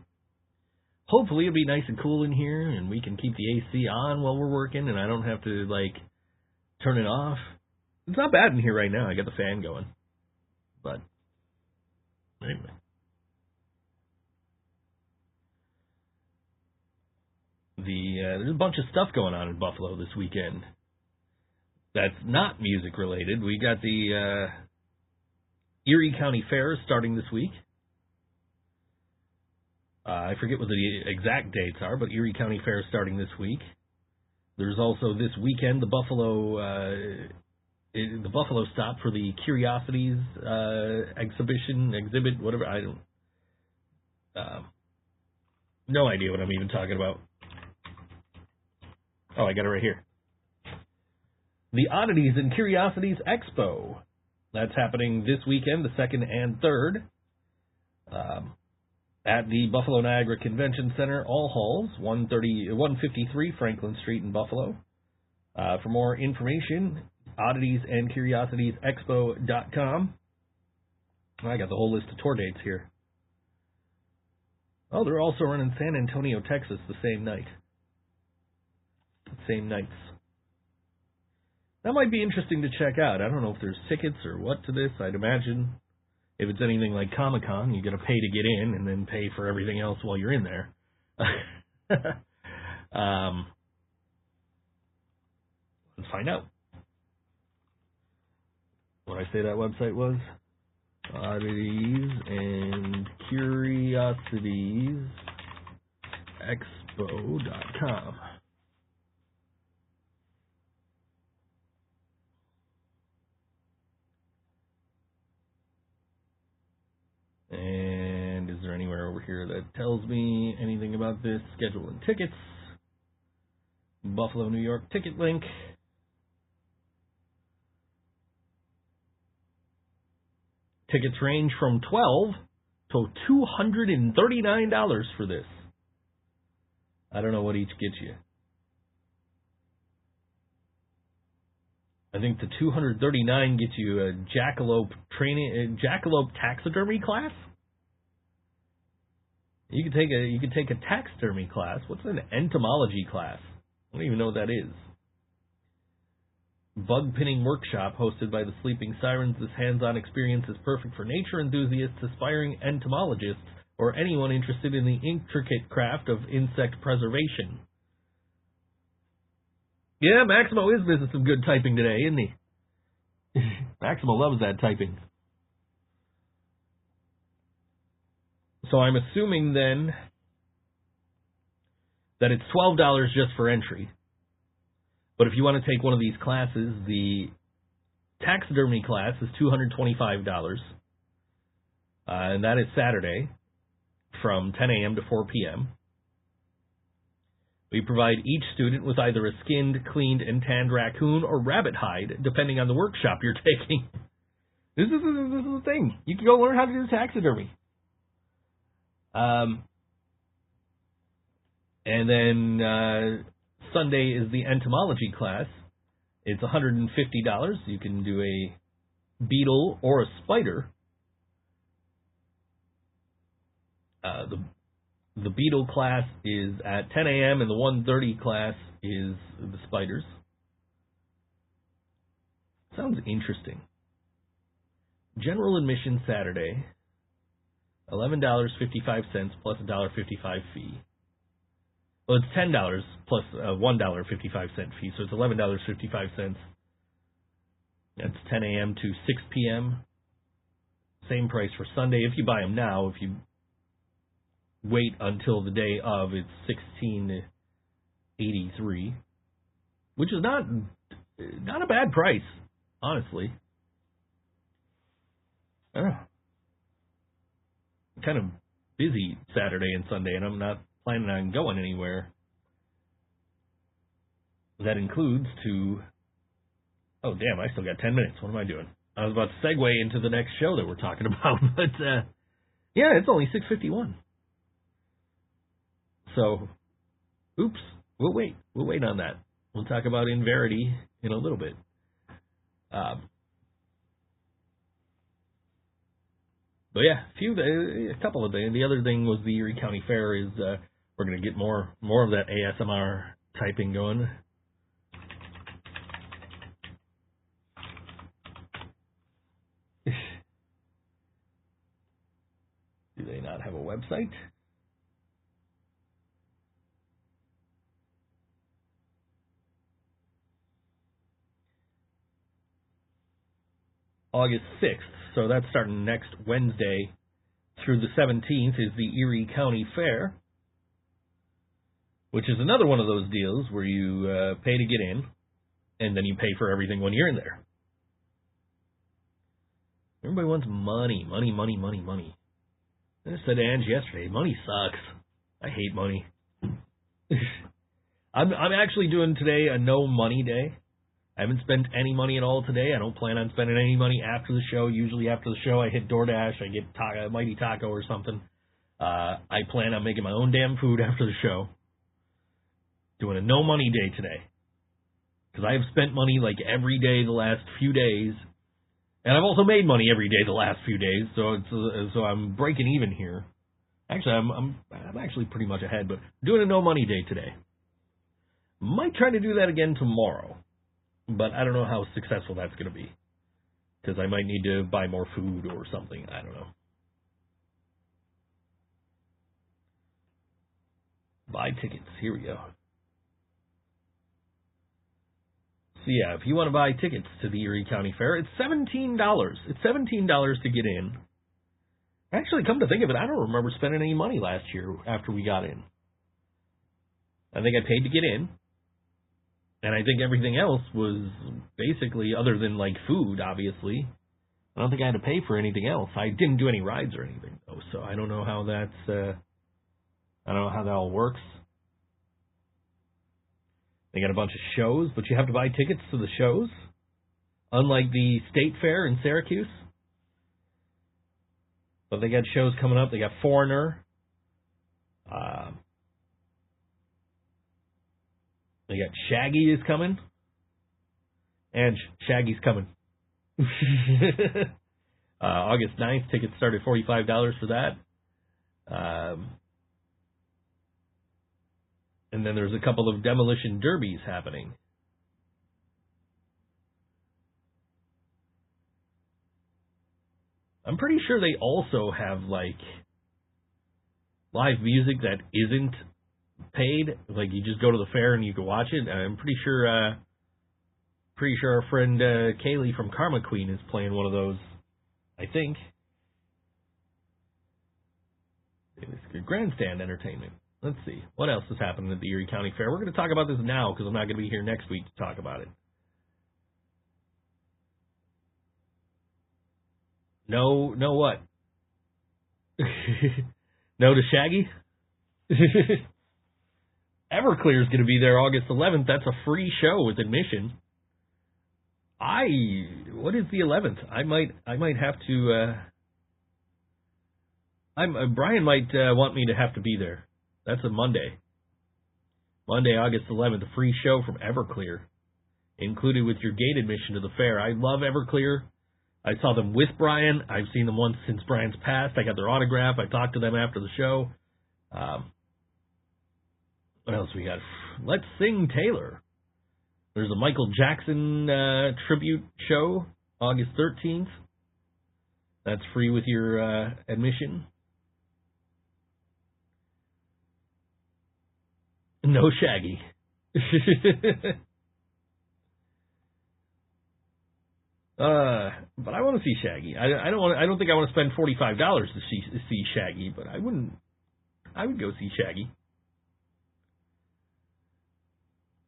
hopefully it'll be nice and cool in here and we can keep the AC on while we're working and I don't have to, turn it off. It's not bad in here right now. I got the fan going. But, anyway. There's a bunch of stuff going on in Buffalo this weekend that's not music related. We got the Erie County Fair starting this week. I forget what the exact dates are, but Erie County Fair starting this week. There's also this weekend the Buffalo stop for the Curiosities exhibit, whatever. I don't. No idea what I'm even talking about. Oh, I got it right here. The Oddities and Curiosities Expo. That's happening this weekend, the 2nd and 3rd, at the Buffalo Niagara Convention Center, All Halls, 153 Franklin Street in Buffalo. For more information, odditiesandcuriositiesexpo.com. I got the whole list of tour dates here. Oh, they're also running San Antonio, Texas the same night. Same nights. That might be interesting to check out. I don't know if there's tickets or what to this. I'd imagine if it's anything like Comic-Con, you got to pay to get in and then pay for everything else while you're in there. Let's find out. What I say that website was? Oddities and Curiosities Expo.com. And is there anywhere over here that tells me anything about this? Schedule and tickets. Buffalo, New York ticket link. Tickets range from $12 to $239 for this. I don't know what each gets you. I think the $239 gets you a jackalope jackalope taxidermy class. You could take a taxidermy class. What's an entomology class? I don't even know what that is. Bug pinning workshop hosted by the Sleeping Sirens. This hands-on experience is perfect for nature enthusiasts, aspiring entomologists, or anyone interested in the intricate craft of insect preservation. Yeah, Maximo is missing some good typing today, isn't he? Maximo loves that typing. So I'm assuming then that it's $12 just for entry. But if you want to take one of these classes, the taxidermy class is $225. And that is Saturday from 10 a.m. to 4 p.m. We provide each student with either a skinned, cleaned, and tanned raccoon or rabbit hide, depending on the workshop you're taking. This is the thing. You can go learn how to do taxidermy. And then Sunday is the entomology class. It's $150. You can do a beetle or a spider. The beetle class is at 10 a.m. and the 1:30 class is the spiders. Sounds interesting. General admission Saturday, $11.55 plus a $1.55 fee. Well, it's $10 plus a $1.55 fee, so it's $11.55. That's 10 a.m. to 6 p.m. Same price for Sunday. If you buy them now, if you wait until the day of, it's $16.83, which is not a bad price, honestly. I don't know. I'm kind of busy Saturday and Sunday, and I'm not planning on going anywhere. That includes to... Oh, damn, I still got 10 minutes. What am I doing? I was about to segue into the next show that we're talking about, but, yeah, it's only 6:51. So, oops, we'll wait. We'll wait on that. We'll talk about INVERITY in a little bit. But yeah, a couple of things. The other thing was the Erie County Fair is we're going to get more of that ASMR typing going. Do they not have a website? August 6th, so that's starting next Wednesday through the 17th, is the Erie County Fair, which is another one of those deals where you pay to get in, and then you pay for everything when you're in there. Everybody wants money. I said to Ange yesterday, money sucks. I hate money. I'm actually doing today a no money day. I haven't spent any money at all today. I don't plan on spending any money after the show. Usually after the show, I hit DoorDash. I get Mighty Taco or something. I plan on making my own damn food after the show. Doing a no money day today. Because I have spent money like every day the last few days. And I've also made money every day the last few days. So I'm breaking even here. Actually, I'm actually pretty much ahead. But doing a no money day today. Might try to do that again tomorrow. But I don't know how successful that's going to be. Because I might need to buy more food or something. I don't know. Buy tickets. Here we go. So yeah, if you want to buy tickets to the Erie County Fair, it's $17. It's $17 to get in. Actually, come to think of it, I don't remember spending any money last year after we got in. I think I paid to get in. And I think everything else was basically, other than like food, obviously. I don't think I had to pay for anything else. I didn't do any rides or anything, though, so I don't know how that's, I don't know how that all works. They got a bunch of shows, but you have to buy tickets to the shows. Unlike the State Fair in Syracuse. But they got shows coming up. They got Foreigner. They got Shaggy is coming. And Shaggy's coming. August 9th, tickets start at $45 for that. And then there's a couple of demolition derbies happening. I'm pretty sure they also have, like, live music that isn't paid. Like, you just go to the fair and you can watch it. I'm pretty sure our friend Kaylee from Karma Queen is playing one of those, I think. It's grandstand entertainment. Let's see. What else is happening at the Erie County Fair? We're going to talk about this now because I'm not going to be here next week to talk about it. No what? No to Shaggy? Everclear's going to be there August 11th. That's a free show with admission. What is the 11th? I might have to, Brian might want me to have to be there. That's a Monday. Monday, August 11th, a free show from Everclear, included with your gate admission to the fair. I love Everclear. I saw them with Brian. I've seen them once since Brian's passed. I got their autograph. I talked to them after the show. What else we got? Let's Sing Taylor. There's a Michael Jackson tribute show, August 13th. That's free with your admission. No Shaggy. But I want to see Shaggy. I don't think I want to spend $45 to see Shaggy, but I would go see Shaggy.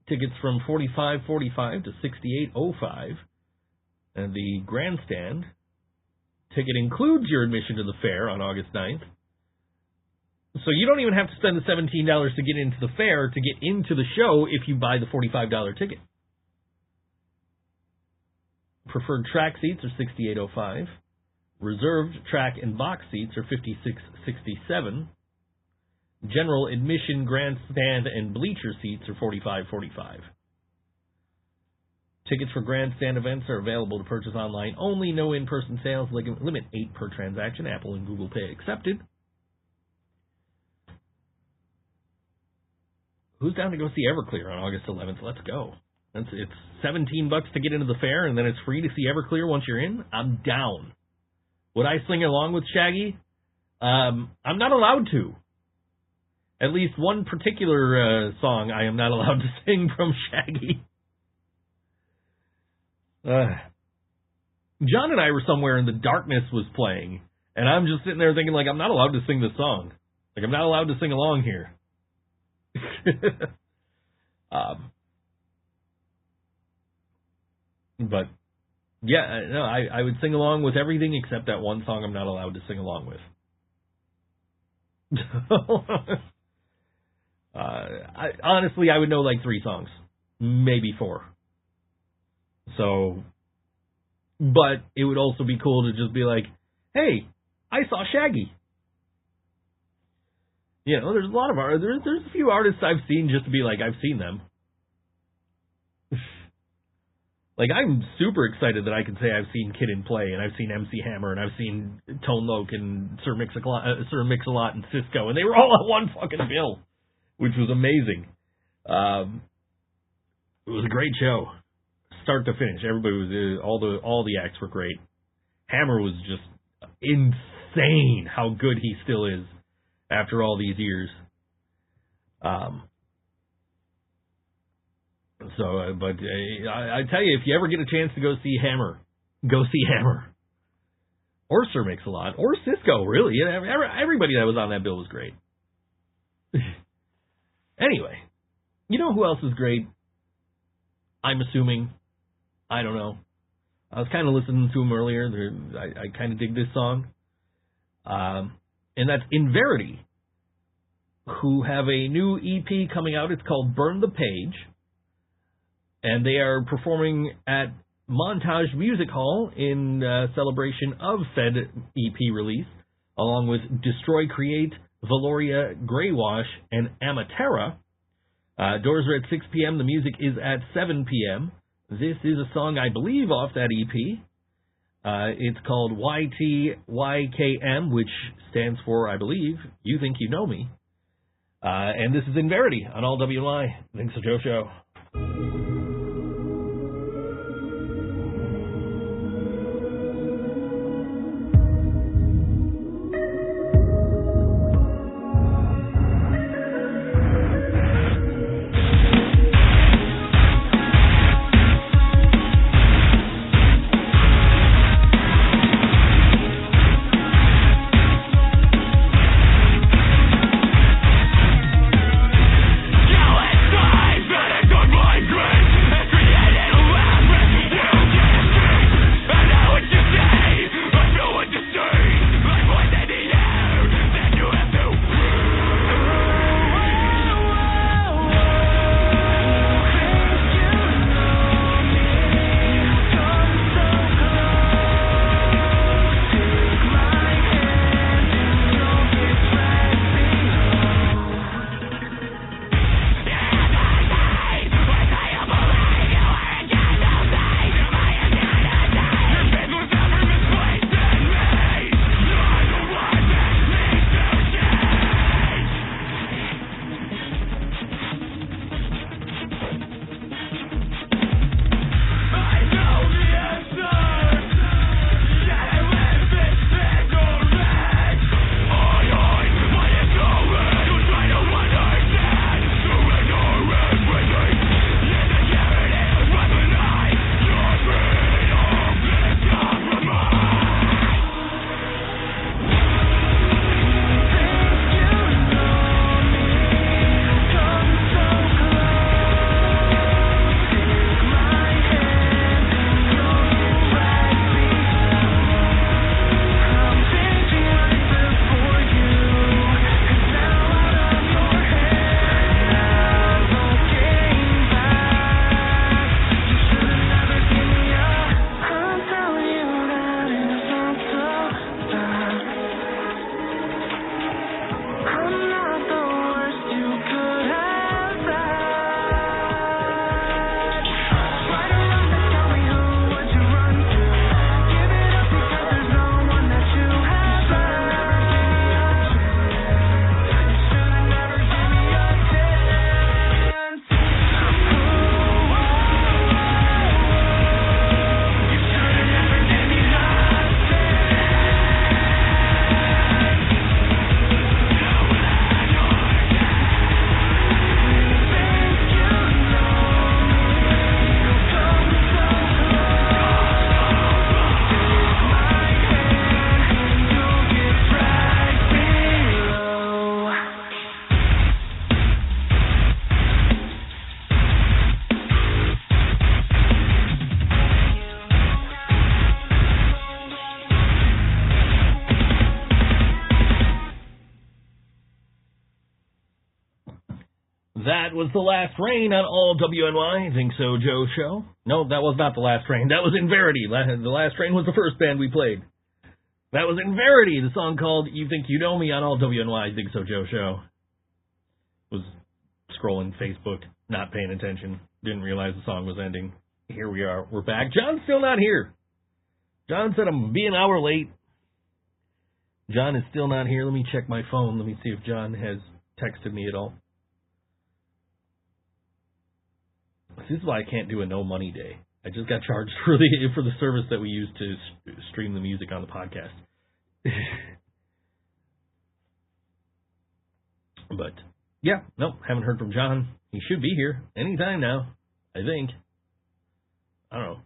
Tickets from $45.45 to $68.05, and the grandstand ticket includes your admission to the fair on August 9th. So you don't even have to spend the $17 to get into the fair to get into the show if you buy the $45 ticket. Preferred track seats are $68.05. Reserved track and box seats are $56.67. General admission, grandstand, and bleacher seats are $45.45. Tickets for grandstand events are available to purchase online only. No in-person sales. Limit 8 per transaction. Apple and Google Pay accepted. Who's down to go see Everclear on August 11th? Let's go. It's $17 to get into the fair, and then it's free to see Everclear once you're in. I'm down. Would I sing along with Shaggy? I'm not allowed to. At least one particular song I am not allowed to sing from Shaggy. John and I were somewhere and The Darkness was playing, and I'm just sitting there thinking, like, I'm not allowed to sing this song. Like, I'm not allowed to sing along here. But yeah, no, I would sing along with everything except that one song I'm not allowed to sing along with. Honestly, I would know like 3 songs, maybe 4. So, but it would also be cool to just be like, hey, I saw Shaggy. You know, there's a lot of there's a few artists I've seen just to be like, I've seen them. Like, I'm super excited that I can say I've seen Kid and Play, and I've seen MC Hammer, and I've seen Tone Loc, and Sir Mix-a-Lot, and Cisco, and they were all on one fucking bill, which was amazing. It was a great show. start to finish. Everybody was all the acts were great. Hammer was just insane how good he still is after all these years. But I tell you, if you ever get a chance to go see Hammer, go see Hammer. Or Sir Mix-a-Lot, or Cisco, really. Everybody that was on that bill was great. Anyway, you know who else is great? I'm assuming. I don't know. I was kind of listening to him earlier. I kind of dig this song. And that's INVERITY, who have a new EP coming out. It's called Burn the Page. And they are performing at Montage Music Hall in celebration of said EP release, along with Destroy Create, Valoria, Greywash, and Amatera. Doors are at 6 p.m. The music is at 7 p.m. This is a song, I believe, off that EP. It's called YTYKM, which stands for, I believe, You Think You Know Me. And this is INVERITY on All WNY. ThinkSoJoe Show. That was The Last Rain on All WNY, ThinkSoJoe Show. No, that was not The Last Rain. That was INVERITY. The Last Rain was the first band we played. That was INVERITY, the song called You Think You Know Me on All WNY, ThinkSoJoe Show. Was scrolling Facebook, not paying attention. Didn't realize the song was ending. Here we are. We're back. John's still not here. John said I'm being an hour late. John is still not here. Let me check my phone. Let me see if John has texted me at all. This is why I can't do a no money day. I just got charged for the service that we use to stream the music on the podcast. But, yeah, nope, haven't heard from John. He should be here anytime now, I think. I don't know.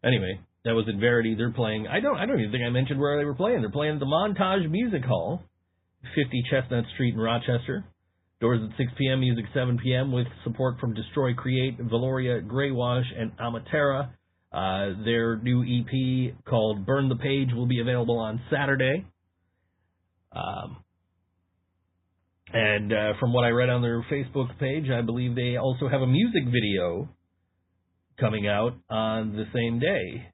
Anyway, that was INVERITY. They're playing. I don't even think I mentioned where they were playing. They're playing at the Montage Music Hall, 50 Chestnut Street in Rochester. Doors at 6 p.m., music 7 p.m. with support from Destroy Create, Valoria, Greywash, and Amatera. Their new EP called Burn the Page will be available on Saturday. And from what I read on their Facebook page, I believe they also have a music video coming out on the same day.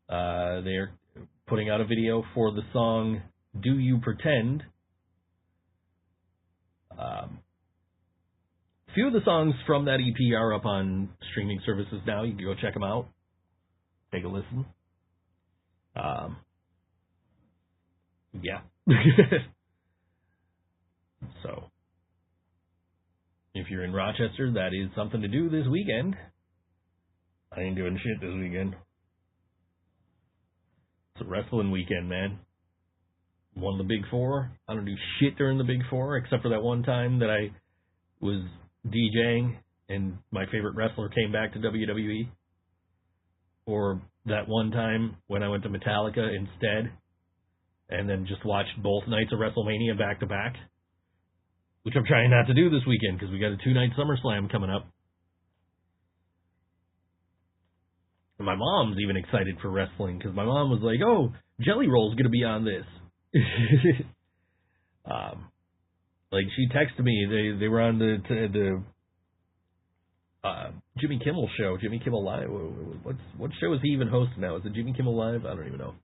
They're putting out a video for the song Do You Pretend? A few of the songs from that EP are up on streaming services now. You can go check them out. Take a listen. Yeah. So, if you're in Rochester, that is something to do this weekend. I ain't doing shit this weekend. It's a wrestling weekend, man. One of the Big Four. I don't do shit during the Big Four, except for that one time that I was DJing and my favorite wrestler came back to WWE. Or that one time when I went to Metallica instead, and then just watched both nights of WrestleMania back to back, which I'm trying not to do this weekend because we got a 2-night SummerSlam coming up. And my mom's even excited for wrestling because my mom was like, "Oh, Jelly Roll's going to be on this." Like she texted me, they were on the Jimmy Kimmel show, Jimmy Kimmel Live. What show is he even hosting now? Is it Jimmy Kimmel Live? I don't even know.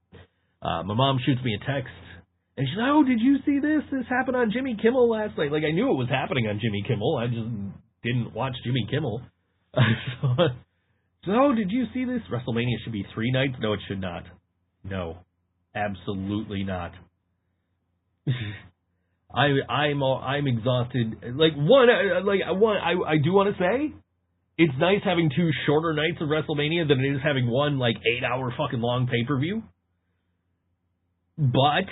My mom shoots me a text, and she's like, "Oh, did you see this? This happened on Jimmy Kimmel last night." Like, I knew it was happening on Jimmy Kimmel. I just didn't watch Jimmy Kimmel. So, "Oh, did you see this? WrestleMania should be 3 nights?" No, it should not. No, absolutely not. I'm exhausted. I do want to say, it's nice having 2 shorter nights of WrestleMania than it is having one 8-hour fucking long pay-per-view. But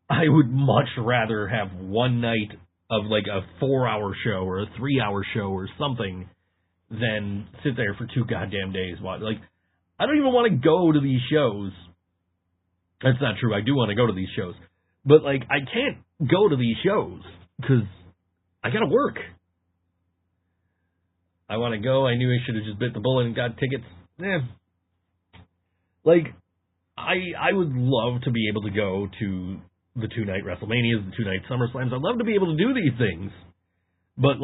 I would much rather have one night of a 4-hour show or a 3-hour show or something than sit there for 2 goddamn days. I don't even want to go to these shows. That's not true. I do want to go to these shows. But, I can't go to these shows because I got to work. I want to go. I knew I should have just bit the bullet and got tickets. I would love to be able to go to the 2-night WrestleManias, the 2-night SummerSlams. I'd love to be able to do these things. But,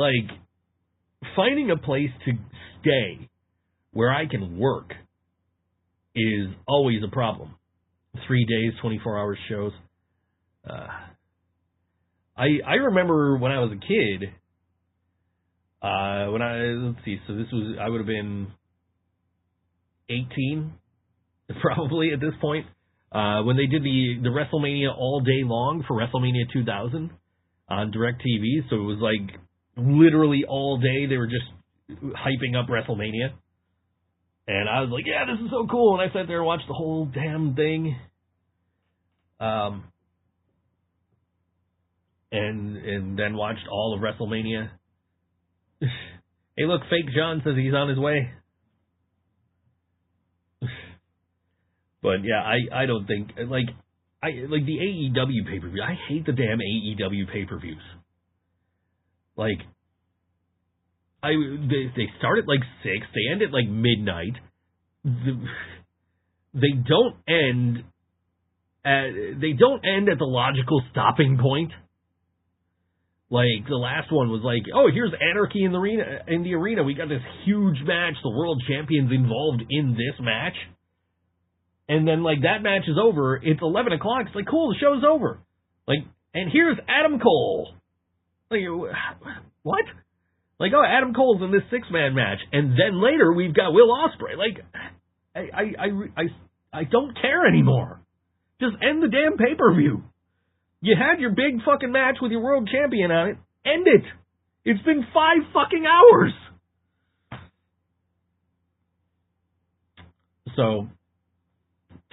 finding a place to stay where I can work is always a problem. 3 days, 24-hour shows. I remember when I was a kid, let's see, so I would have been 18, probably at this point, when they did the WrestleMania all day long for WrestleMania 2000 on DirecTV. So it was literally all day they were just hyping up WrestleMania. And I was like, yeah, this is so cool. And I sat there and watched the whole damn thing. And then watched all of WrestleMania. Hey, look, Fake John says he's on his way. But yeah, I don't think the AEW pay-per-view. I hate the damn AEW pay-per-views. They start at 6, they end at midnight. They don't end at the logical stopping point. The last one was oh, here's anarchy in the arena. We got this huge match. The world champion's involved in this match. And then, that match is over. It's 11 o'clock. It's cool, the show's over. And here's Adam Cole. What? Oh, Adam Cole's in this 6-man match. And then later, we've got Will Ospreay. I don't care anymore. Just end the damn pay-per-view. You had your big fucking match with your world champion on it. End it. It's been 5 fucking hours. So,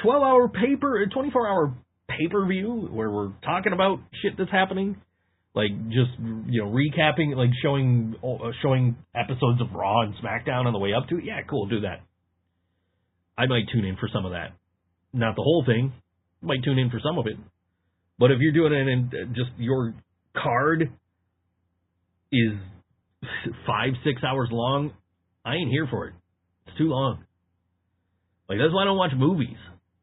24-hour pay-per-view where we're talking about shit that's happening, like just, recapping, like showing episodes of Raw and SmackDown on the way up to it. Yeah, cool, do that. I might tune in for some of that. Not the whole thing. Might tune in for some of it. But if you're doing it and just your card is 5-6 hours long, I ain't here for it. It's too long. Like, that's why I don't watch movies.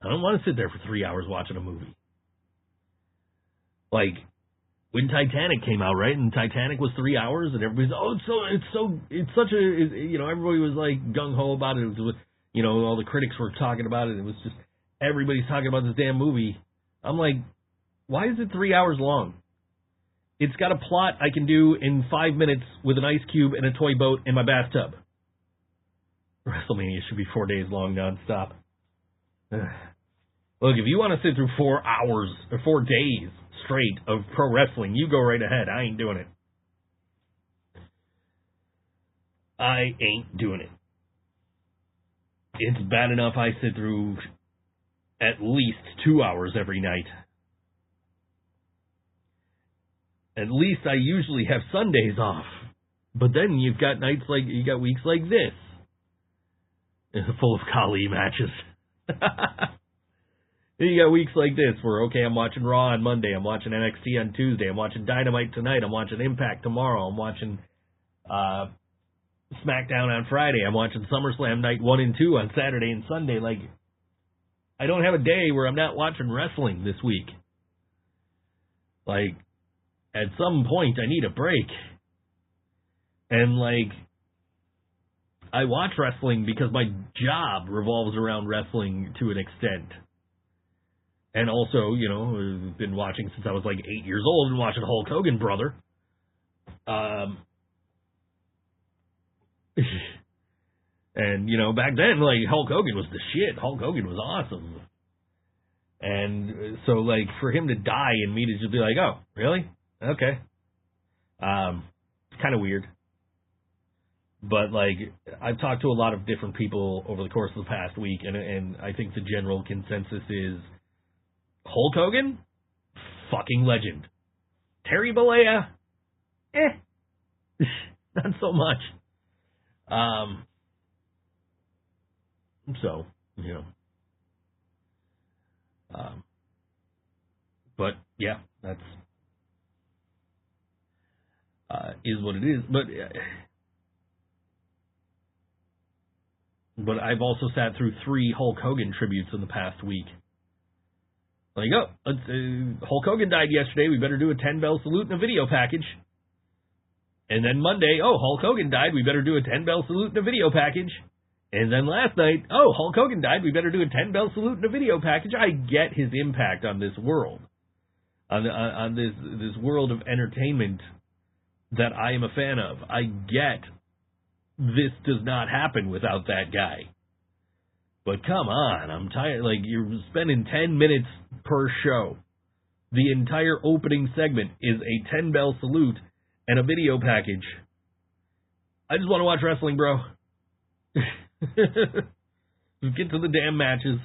I don't want to sit there for 3 hours watching a movie. Like, when Titanic came out, right? And Titanic was 3 hours, and everybody's, everybody was like gung-ho about it. It was, all the critics were talking about it. It was just, everybody's talking about this damn movie. I'm like, why is it 3 hours long? It's got a plot I can do in 5 minutes with an ice cube and a toy boat in my bathtub. WrestleMania should be 4 days long nonstop. Look, if you want to sit through 4 hours or 4 days straight of pro wrestling, you go right ahead. I ain't doing it. I ain't doing it. It's bad enough I sit through at least 2 hours every night. At least I usually have Sundays off. But then you got weeks like this. Full of Kali matches. Then you got weeks like this where, okay, I'm watching Raw on Monday, I'm watching NXT on Tuesday, I'm watching Dynamite tonight, I'm watching Impact tomorrow, I'm watching SmackDown on Friday, I'm watching SummerSlam Night 1 and 2 on Saturday and Sunday. Like, I don't have a day where I'm not watching wrestling this week. Like, at some point I need a break. And, like, I watch wrestling because my job revolves around wrestling to an extent. And also, I've been watching since I was like 8 years old and watching Hulk Hogan, brother. And, back then, like, Hulk Hogan was the shit. Hulk Hogan was awesome. And so, like, for him to die and me to just be like, oh, really? Okay. It's kind of weird. But, like, I've talked to a lot of different people over the course of the past week, and I think the general consensus is Hulk Hogan, fucking legend. Terry Bollea, not so much. So, but, yeah, that's, is what it is. But I've also sat through 3 Hulk Hogan tributes in the past week. Like, Hulk Hogan died yesterday, we better do a 10-bell salute and a video package. And then Monday, Hulk Hogan died, we better do a 10-bell salute and a video package. And then last night, Hulk Hogan died, we better do a 10-bell salute and a video package. I get his impact on this world. On this world of entertainment that I am a fan of. I get this does not happen without that guy. But come on, I'm tired. Like, you're spending 10 minutes per show. The entire opening segment is a 10-bell salute and a video package. I just want to watch wrestling, bro. Just get to the damn matches.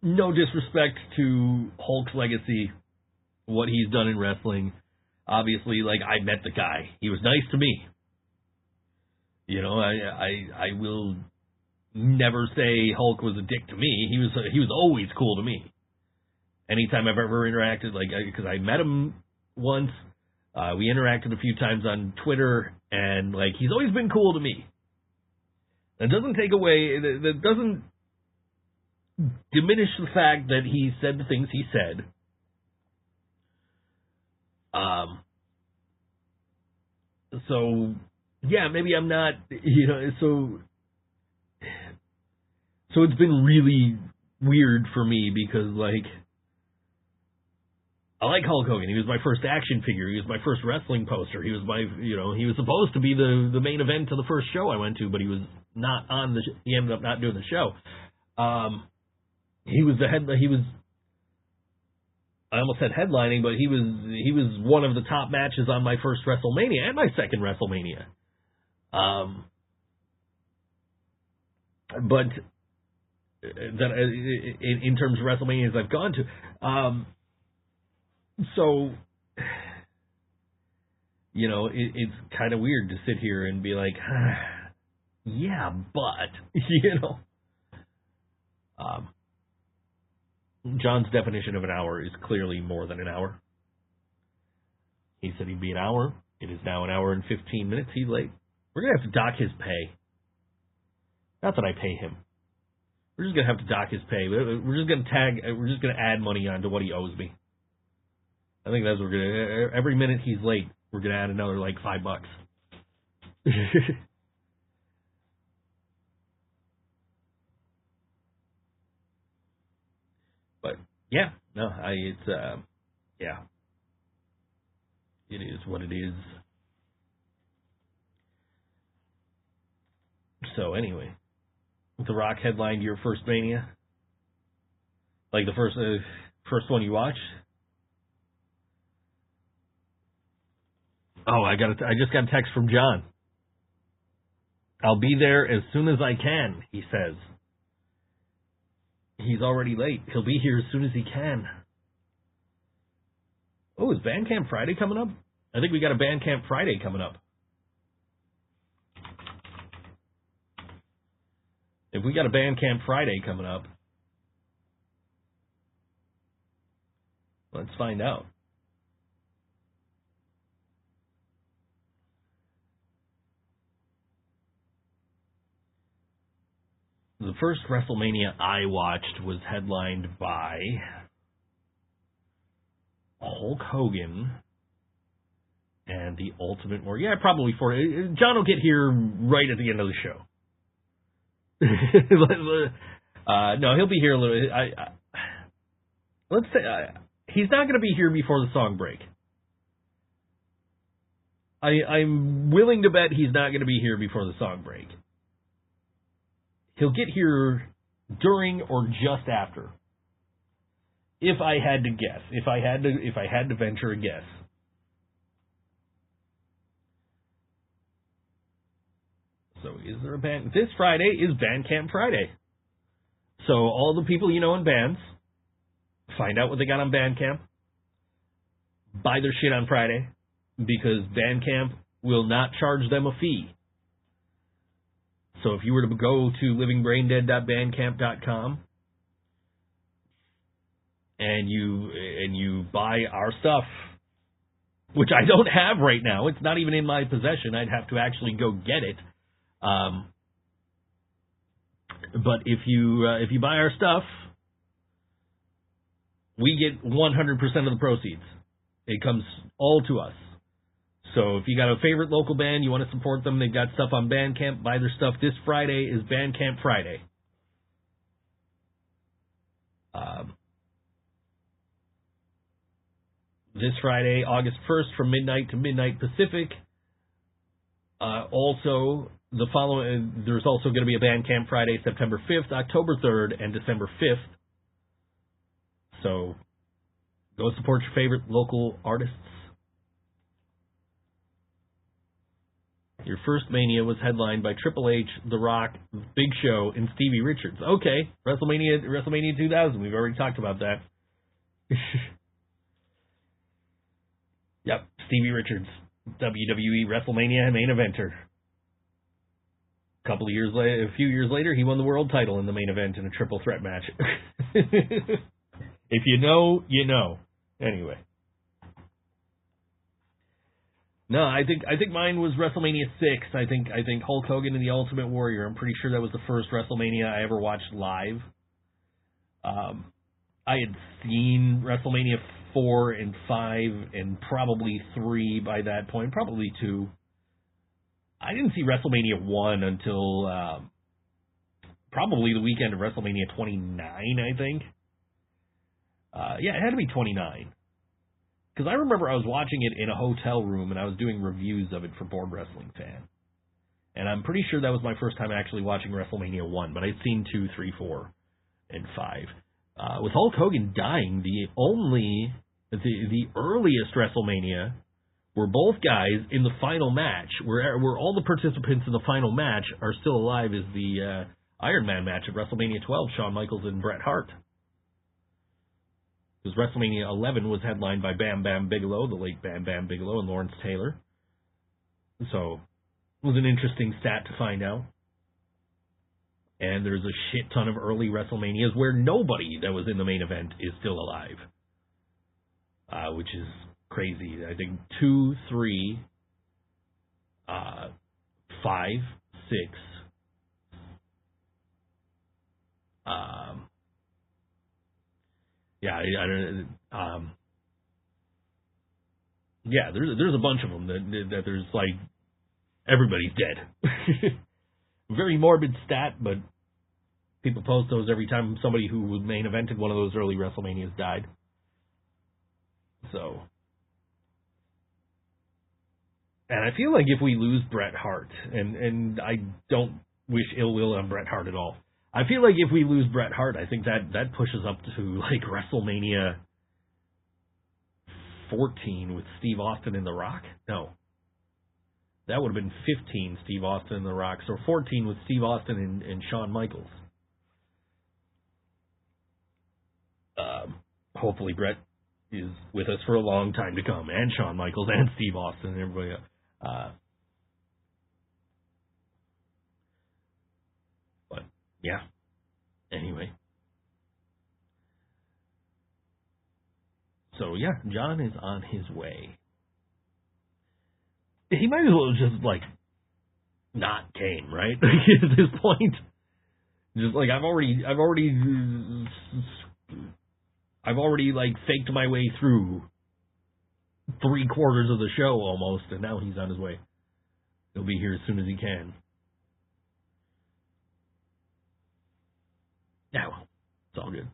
No disrespect to Hulk's legacy, what he's done in wrestling. Obviously, like, I met the guy. He was nice to me. I will never say Hulk was a dick to me. He was always cool to me. Anytime I've ever interacted, like, because I met him once, we interacted a few times on Twitter, and, like, he's always been cool to me. That doesn't take away, that doesn't diminish the fact that he said the things he said. So, yeah, maybe I'm not, so it's been really weird for me because, like, I like Hulk Hogan. He was my first action figure. He was my first wrestling poster. He was he was supposed to be the main event to the first show I went to, but he was not on he ended up not doing the show. He was I almost said headlining, but he was one of the top matches on my first WrestleMania and my second WrestleMania. But that in terms of WrestleManias I've gone to, so you know, it's kind of weird to sit here and be like, yeah, but you know, John's definition of an hour is clearly more than an hour. He said he'd be an hour. It is now an hour and 15 minutes. He's late. We're gonna have to dock his pay. Not that I pay him. We're just gonna have to dock his pay. We're just gonna add money onto what he owes me. I think that's what we're gonna. Every minute he's late, we're gonna add another like $5. But yeah, no, yeah, it is what it is. So anyway. The Rock headlined your first Mania? Like the first one you watched? Oh, I just got a text from John. I'll be there as soon as I can, he says. He's already late. He'll be here as soon as he can. Oh, is Bandcamp Friday coming up? I think we got a Bandcamp Friday coming up. If we got a Bandcamp Friday coming up, let's find out. The first WrestleMania I watched was headlined by Hulk Hogan and the Ultimate Warrior. Yeah, probably John will get here right at the end of the show. No, he'll be here a little. Let's say he's not going to be here before the song break. I'm willing to bet he's not going to be here before the song break. He'll get here during or just after. If I had to guess, if I had to venture a guess. So is there a band? This Friday is Bandcamp Friday. So all the people you know in bands, find out what they got on Bandcamp, buy their shit on Friday, because Bandcamp will not charge them a fee. So if you were to go to livingbraindead.bandcamp.com and you buy our stuff, which I don't have right now, it's not even in my possession. I'd have to actually go get it. But if you buy our stuff, we get 100% of the proceeds. It comes all to us. So if you got a favorite local band, you want to support them, they've got stuff on Bandcamp, buy their stuff. This Friday is Bandcamp Friday. This Friday, August 1st, from midnight to midnight Pacific. Also, there's also going to be a Bandcamp Friday, September 5th, October 3rd, and December 5th. So, go support your favorite local artists. Your first Mania was headlined by Triple H, The Rock, Big Show, and Stevie Richards. Okay, WrestleMania 2000. We've already talked about that. Yep, Stevie Richards, WWE WrestleMania main eventer. A few years later, he won the world title in the main event in a triple threat match. If you know, you know. Anyway. No, I think mine was WrestleMania 6. I think Hulk Hogan and the Ultimate Warrior. I'm pretty sure that was the first WrestleMania I ever watched live. I had seen WrestleMania 4 and 5 and probably 3 by that point, probably 2. I didn't see WrestleMania 1 until probably the weekend of WrestleMania 29, I think. Yeah, it had to be 29. Because I remember I was watching it in a hotel room and I was doing reviews of it for Board Wrestling Fan. And I'm pretty sure that was my first time actually watching WrestleMania 1, but I'd seen 2, 3, 4, and 5. with Hulk Hogan dying, the earliest WrestleMania where both guys in the final match, where all the participants in the final match are still alive, is the Iron Man match at WrestleMania 12, Shawn Michaels and Bret Hart. Because WrestleMania 11 was headlined by Bam Bam Bigelow, the late Bam Bam Bigelow, and Lawrence Taylor. So it was an interesting stat to find out. And there's a shit ton of early WrestleManias where nobody that was in the main event is still alive. Which is crazy. I think 2, 3, 5, 6. There's a bunch of them that there's like everybody's dead. Very morbid stat, but people post those every time somebody who main evented one of those early WrestleManias died. So, and I feel like if we lose Bret Hart, and I don't wish ill will on Bret Hart at all, I feel like if we lose Bret Hart, I think that pushes up to like WrestleMania 14 with Steve Austin and The Rock. No. That would have been 15, Steve Austin and The Rock. So 14 with Steve Austin and Shawn Michaels. Hopefully Bret is with us for a long time to come. And Shawn Michaels and Steve Austin and everybody else. But, yeah. Anyway. So, yeah, John is on his way. He might as well just, like, not came, right? At this point. Just, like, I've already, like, faked my way through 3/4 of the show, almost, and now he's on his way. He'll be here as soon as he can. Now, it's all good.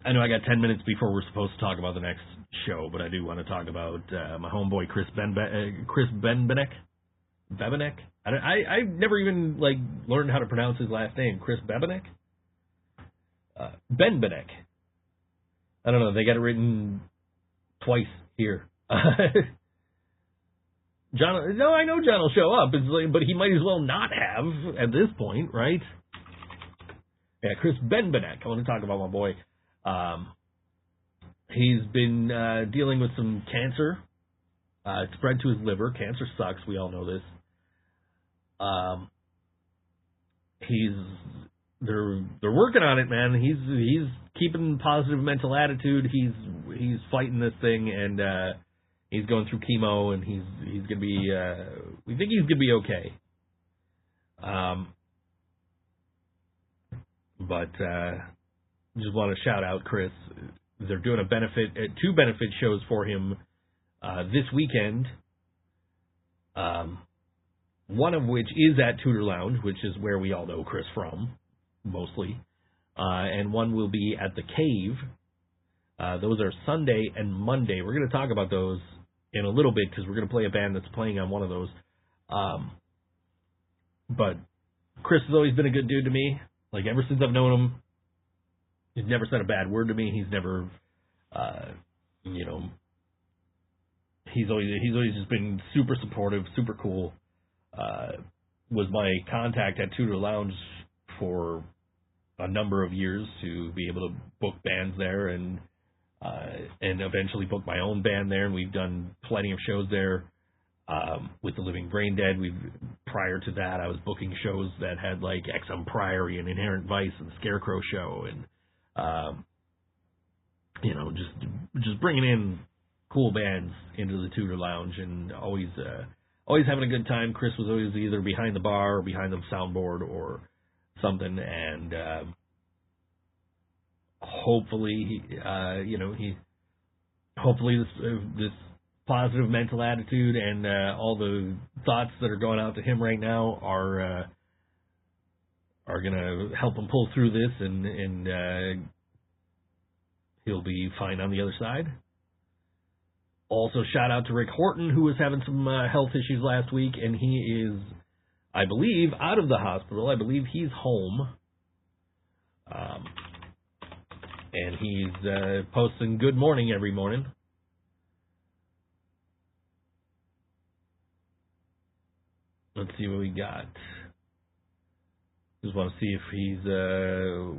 I know I got 10 minutes before we're supposed to talk about the next show, but I do want to talk about my homeboy Chris Benbenek. Bebenek? I've never even like learned how to pronounce his last name. Chris Bebenek? Benbenek. I don't know. They got it written twice here. John? No, I know John will show up, but he might as well not have at this point, right? Yeah, Chris Benbenek. I want to talk about my boy. He's been dealing with some cancer. It spread to his liver. Cancer sucks. We all know this. They're working on it, man. He's keeping positive mental attitude. He's fighting this thing, and he's going through chemo, and he's gonna be. We think he's gonna be okay. But just want to shout out Chris. They're doing two benefit shows for him this weekend. One of which is at Tudor Lounge, which is where we all know Chris from, mostly. And one will be at The Cave. Those are Sunday and Monday. We're going to talk about those in a little bit because we're going to play a band that's playing on one of those. But Chris has always been a good dude to me. Like, ever since I've known him, he's never said a bad word to me. He's never, he's always just been super supportive, super cool. Was my contact at Tudor Lounge for a number of years to be able to book bands there and eventually book my own band there. And we've done plenty of shows there. With the Living Brain Dead, prior to that, I was booking shows that had like XM Priory and Inherent Vice and the Scarecrow Show, and just bringing in cool bands into the Tudor Lounge, and always having a good time. Chris was always either behind the bar or behind the soundboard or something, and hopefully this positive mental attitude and all the thoughts that are going out to him right now are going to help him pull through this, and he'll be fine on the other side. Also, shout out to Rick Horton, who was having some health issues last week, and he is I believe, out of the hospital. I believe he's home. And he's posting good morning every morning. Let's see what we got. Just want to see if he's,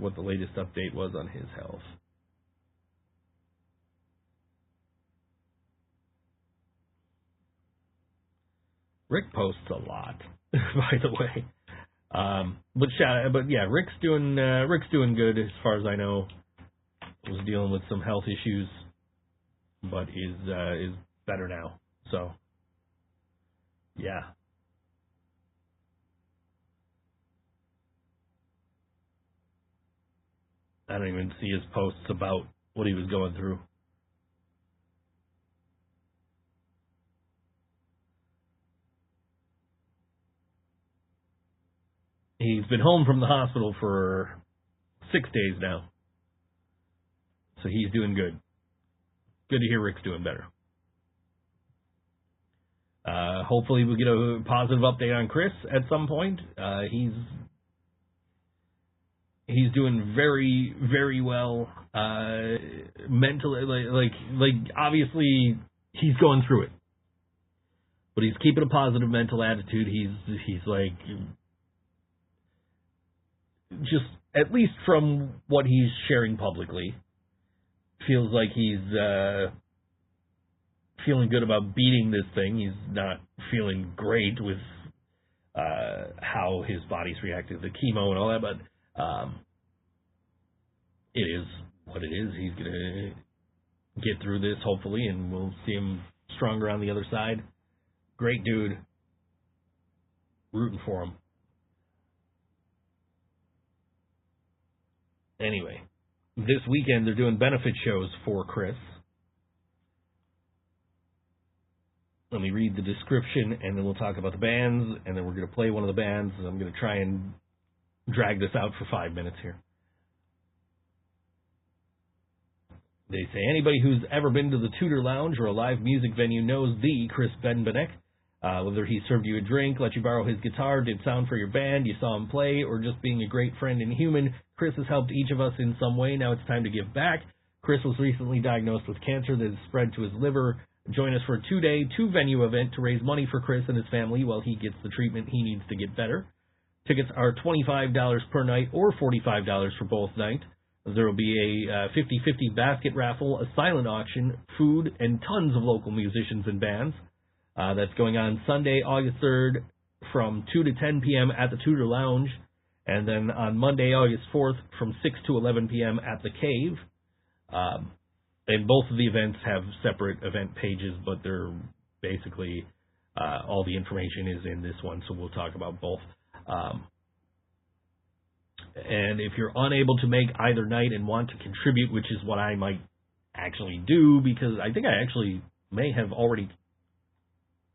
what the latest update was on his health. Rick posts a lot, by the way. But yeah, Rick's doing good as far as I know. Was dealing with some health issues, but is better now. So, yeah. I don't even see his posts about what he was going through. He's been home from the hospital for 6 days now. So he's doing good. Good to hear Rick's doing better. Hopefully we'll get a positive update on Chris at some point. He's doing very, very well. Mentally, like obviously he's going through it, but he's keeping a positive mental attitude. He's like, just at least from what he's sharing publicly, feels like he's feeling good about beating this thing. He's not feeling great with how his body's reacted to the chemo and all that, but it is what it is. He's going to get through this, hopefully, and we'll see him stronger on the other side. Great dude. Rooting for him. Anyway, this weekend they're doing benefit shows for Chris. Let me read the description, and then we'll talk about the bands, and then we're going to play one of the bands. I'm going to try and drag this out for 5 minutes here. They say, anybody who's ever been to the Tudor Lounge or a live music venue knows the Chris Benbenek. Whether he served you a drink, let you borrow his guitar, did sound for your band, you saw him play, or just being a great friend and human, Chris has helped each of us in some way. Now it's time to give back. Chris was recently diagnosed with cancer that has spread to his liver. Join us for a 2-day, 2-venue event to raise money for Chris and his family while he gets the treatment he needs to get better. Tickets are $25 per night or $45 for both nights. There will be a 50-50 basket raffle, a silent auction, food, and tons of local musicians and bands. That's going on Sunday, August 3rd from 2 to 10 p.m. at the Tudor Lounge, and then on Monday, August 4th from 6 to 11 p.m. at the Cave. And both of the events have separate event pages, but they're basically all the information is in this one, so we'll talk about both. And if you're unable to make either night and want to contribute, which is what I might actually do, because I think I actually may have already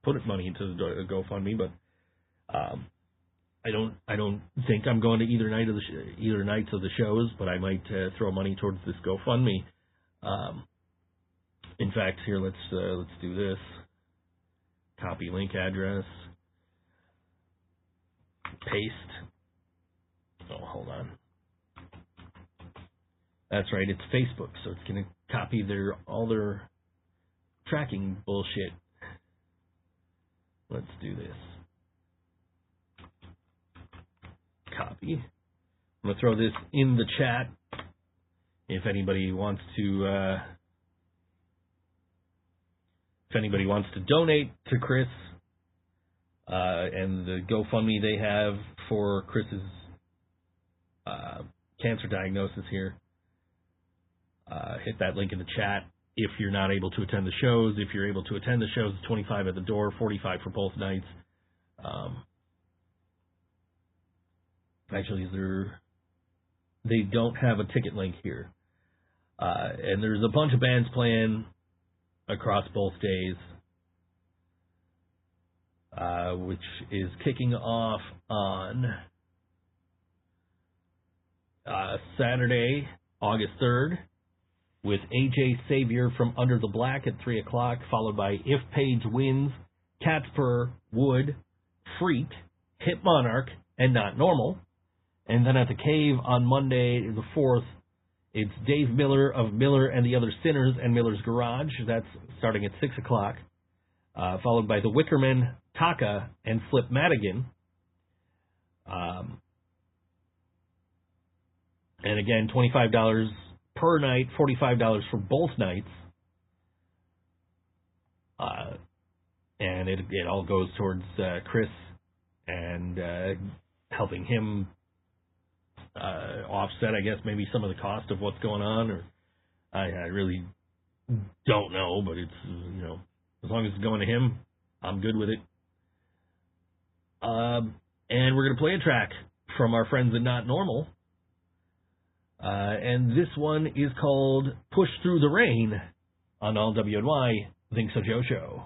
put money into the GoFundMe, but I don't think I'm going to either nights of the shows, but I might throw money towards this GoFundMe. In fact, here let's do this. Copy link address. Paste. Oh, hold on. That's right, it's Facebook, so it's going to copy all their tracking bullshit. Let's do this. Copy. I'm going to throw this in the chat if anybody wants to donate to Chris and the GoFundMe they have for Chris's cancer diagnosis here. Hit that link in the chat. If you're not able to attend the shows, if you're able to attend the shows, it's $25 at the door, $45 for both nights. Actually, they don't have a ticket link here. And there's a bunch of bands playing across both days, which is kicking off on Saturday, August 3rd, with AJ Savior from Under the Black at 3 o'clock, followed by If Page Wins, Catspur, Wood, Freak, Hit Monarch and Not Normal. And then at the Cave on Monday the 4th, it's Dave Miller of Miller and the Other Sinners and Miller's Garage. That's starting at 6 o'clock. Followed by the Wickerman, Taka, and Flip Madigan. And again, $25 per night, $45 for both nights. And it all goes towards Chris and helping him offset, I guess, maybe some of the cost of what's going on. Or I really don't know, but it's, as long as it's going to him, I'm good with it. And we're going to play a track from our friends at Not Normal. And this one is called Push Through the Rain on All WNY, ThinkSoJoe Show.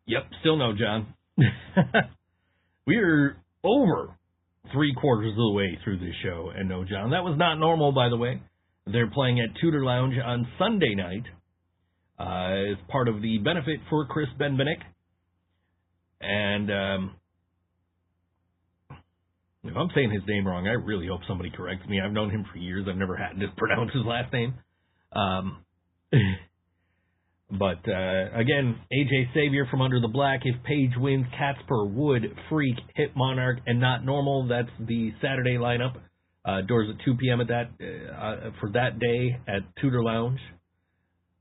Yep, still no, John. We're over 3/4 of the way through this show, and no, John. That was Not Normal, by the way. They're playing at Tudor Lounge on Sunday night as part of the benefit for Chris Benbenick. And if I'm saying his name wrong, I really hope somebody corrects me. I've known him for years. I've never had to pronounce his last name. But, again, AJ Savior from Under the Black. If Paige wins, Catsper, Wood, Freak, Hit Monarch, and Not Normal. That's the Saturday lineup. Doors at 2 p.m. at that for that day at Tudor Lounge.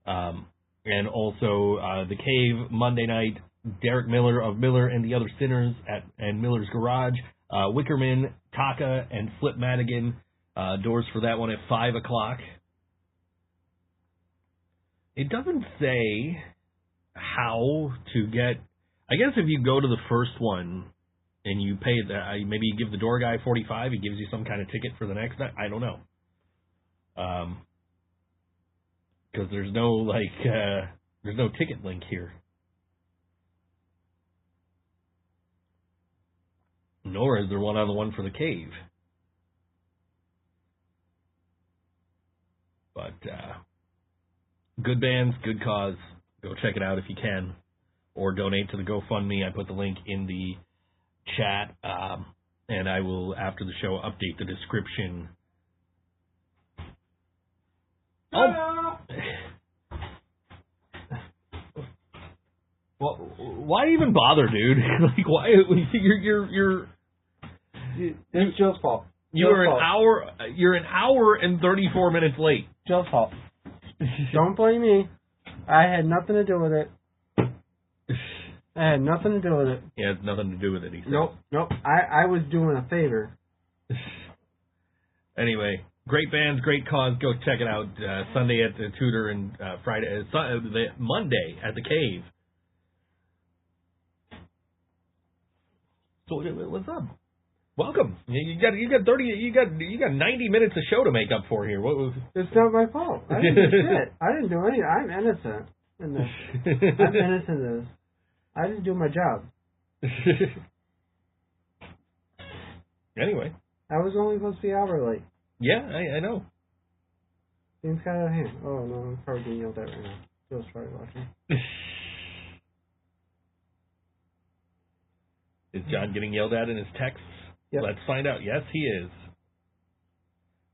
And also The Cave Monday night, Derek Miller of Miller and the Other Sinners and Miller's Garage. Wickerman, Taka, and Flip Madigan. Doors for that one at 5 o'clock. It doesn't say how to get... I guess if you go to the first one and you pay, maybe you give the door guy $45, he gives you some kind of ticket for the next night. I don't know. Because there's no, there's no ticket link here. Nor is there one on the one for the Cave. But, good bands, good cause. Go check it out if you can. Or donate to the GoFundMe. I put the link in the chat. And I will, after the show, update the description. Oh. Well, why even bother, dude? Like, why? You're. It's Joe's fault. You're an hour and 34 minutes late. Joe's fault. Don't blame me. I had nothing to do with it. I had nothing to do with it. Yeah, it's nothing to do with it, he said. Nope. I was doing a favor. Anyway, great bands, great cause. Go check it out. Sunday at the Tudor and Monday at the Cave. So what's up? Welcome. You got 90 minutes of show to make up for here. What was? It's not my fault. I didn't do shit. I didn't do anything. I'm innocent in this. I'm innocent in this. I just do my job. Anyway. I was only supposed to be an hour late. Yeah, I know. Things got out of hand. Oh no, I'm probably getting yelled at right now. Joe's probably watching. Is John getting yelled at in his texts? Yep. Let's find out. Yes, he is.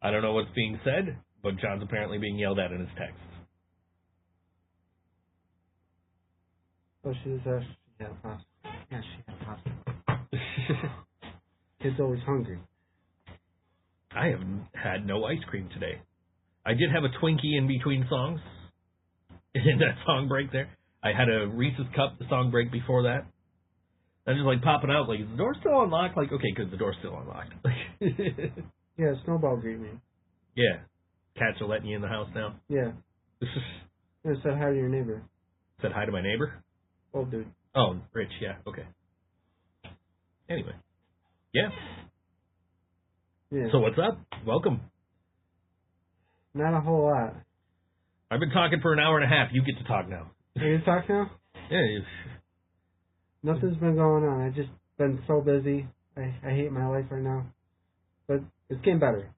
I don't know what's being said, but John's apparently being yelled at in his texts. Oh, she had pasta. Yeah, she had pasta. Kid's always hungry. I have had no ice cream today. I did have a Twinkie in between songs. In that song break there. I had a Reese's Cup, the song break before that. I'm just like popping out, like, is the door still unlocked? Like, okay, because the door's still unlocked. Yeah, Snowball greeted me. Yeah. Cats are letting you in the house now? Yeah. I said hi to your neighbor. Said hi to my neighbor? Old dude. Oh, Rich, yeah, okay. Anyway. Yeah. Yeah. So what's up? Welcome. Not a whole lot. I've been talking for an hour and a half. You get to talk now. Are you talk now? Yeah. Nothing's been going on. I've just been so busy. I hate my life right now. But it's getting better.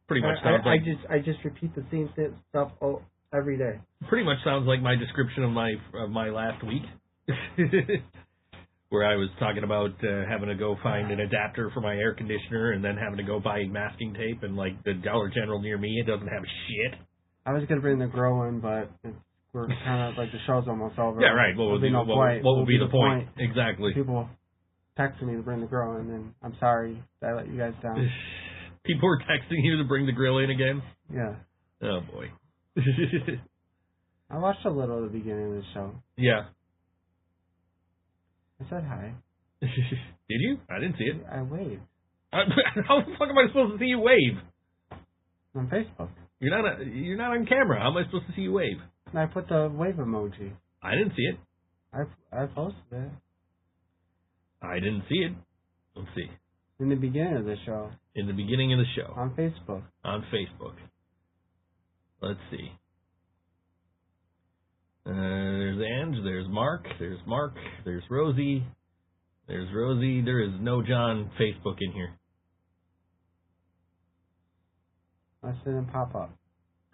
Pretty much sounds like... I just repeat the same stuff every day. Pretty much sounds like my description of my last week. Where I was talking about having to go find an adapter for my air conditioner and then having to go buy masking tape, and like the Dollar General near me, it doesn't have shit. I was going to bring the grill in, but we're kind of like the show's almost over. Yeah, right. What would be the point? Exactly. People texting me to bring the grill in, and I'm sorry that I let you guys down. People were texting you to bring the grill in again? Yeah. Oh, boy. I watched a little of the beginning of the show. Yeah. I said hi. Did you? I didn't see it. I waved. How the fuck am I supposed to see you wave? On Facebook. You're not on camera. How am I supposed to see you wave? And I put the wave emoji. I didn't see it. I posted it. I didn't see it. Let's see. In the beginning of the show. In the beginning of the show. On Facebook. On Facebook. Let's see. There's Ange, there's Mark, there's Rosie, there's Rosie. There is no John Facebook in here. I didn't pop up.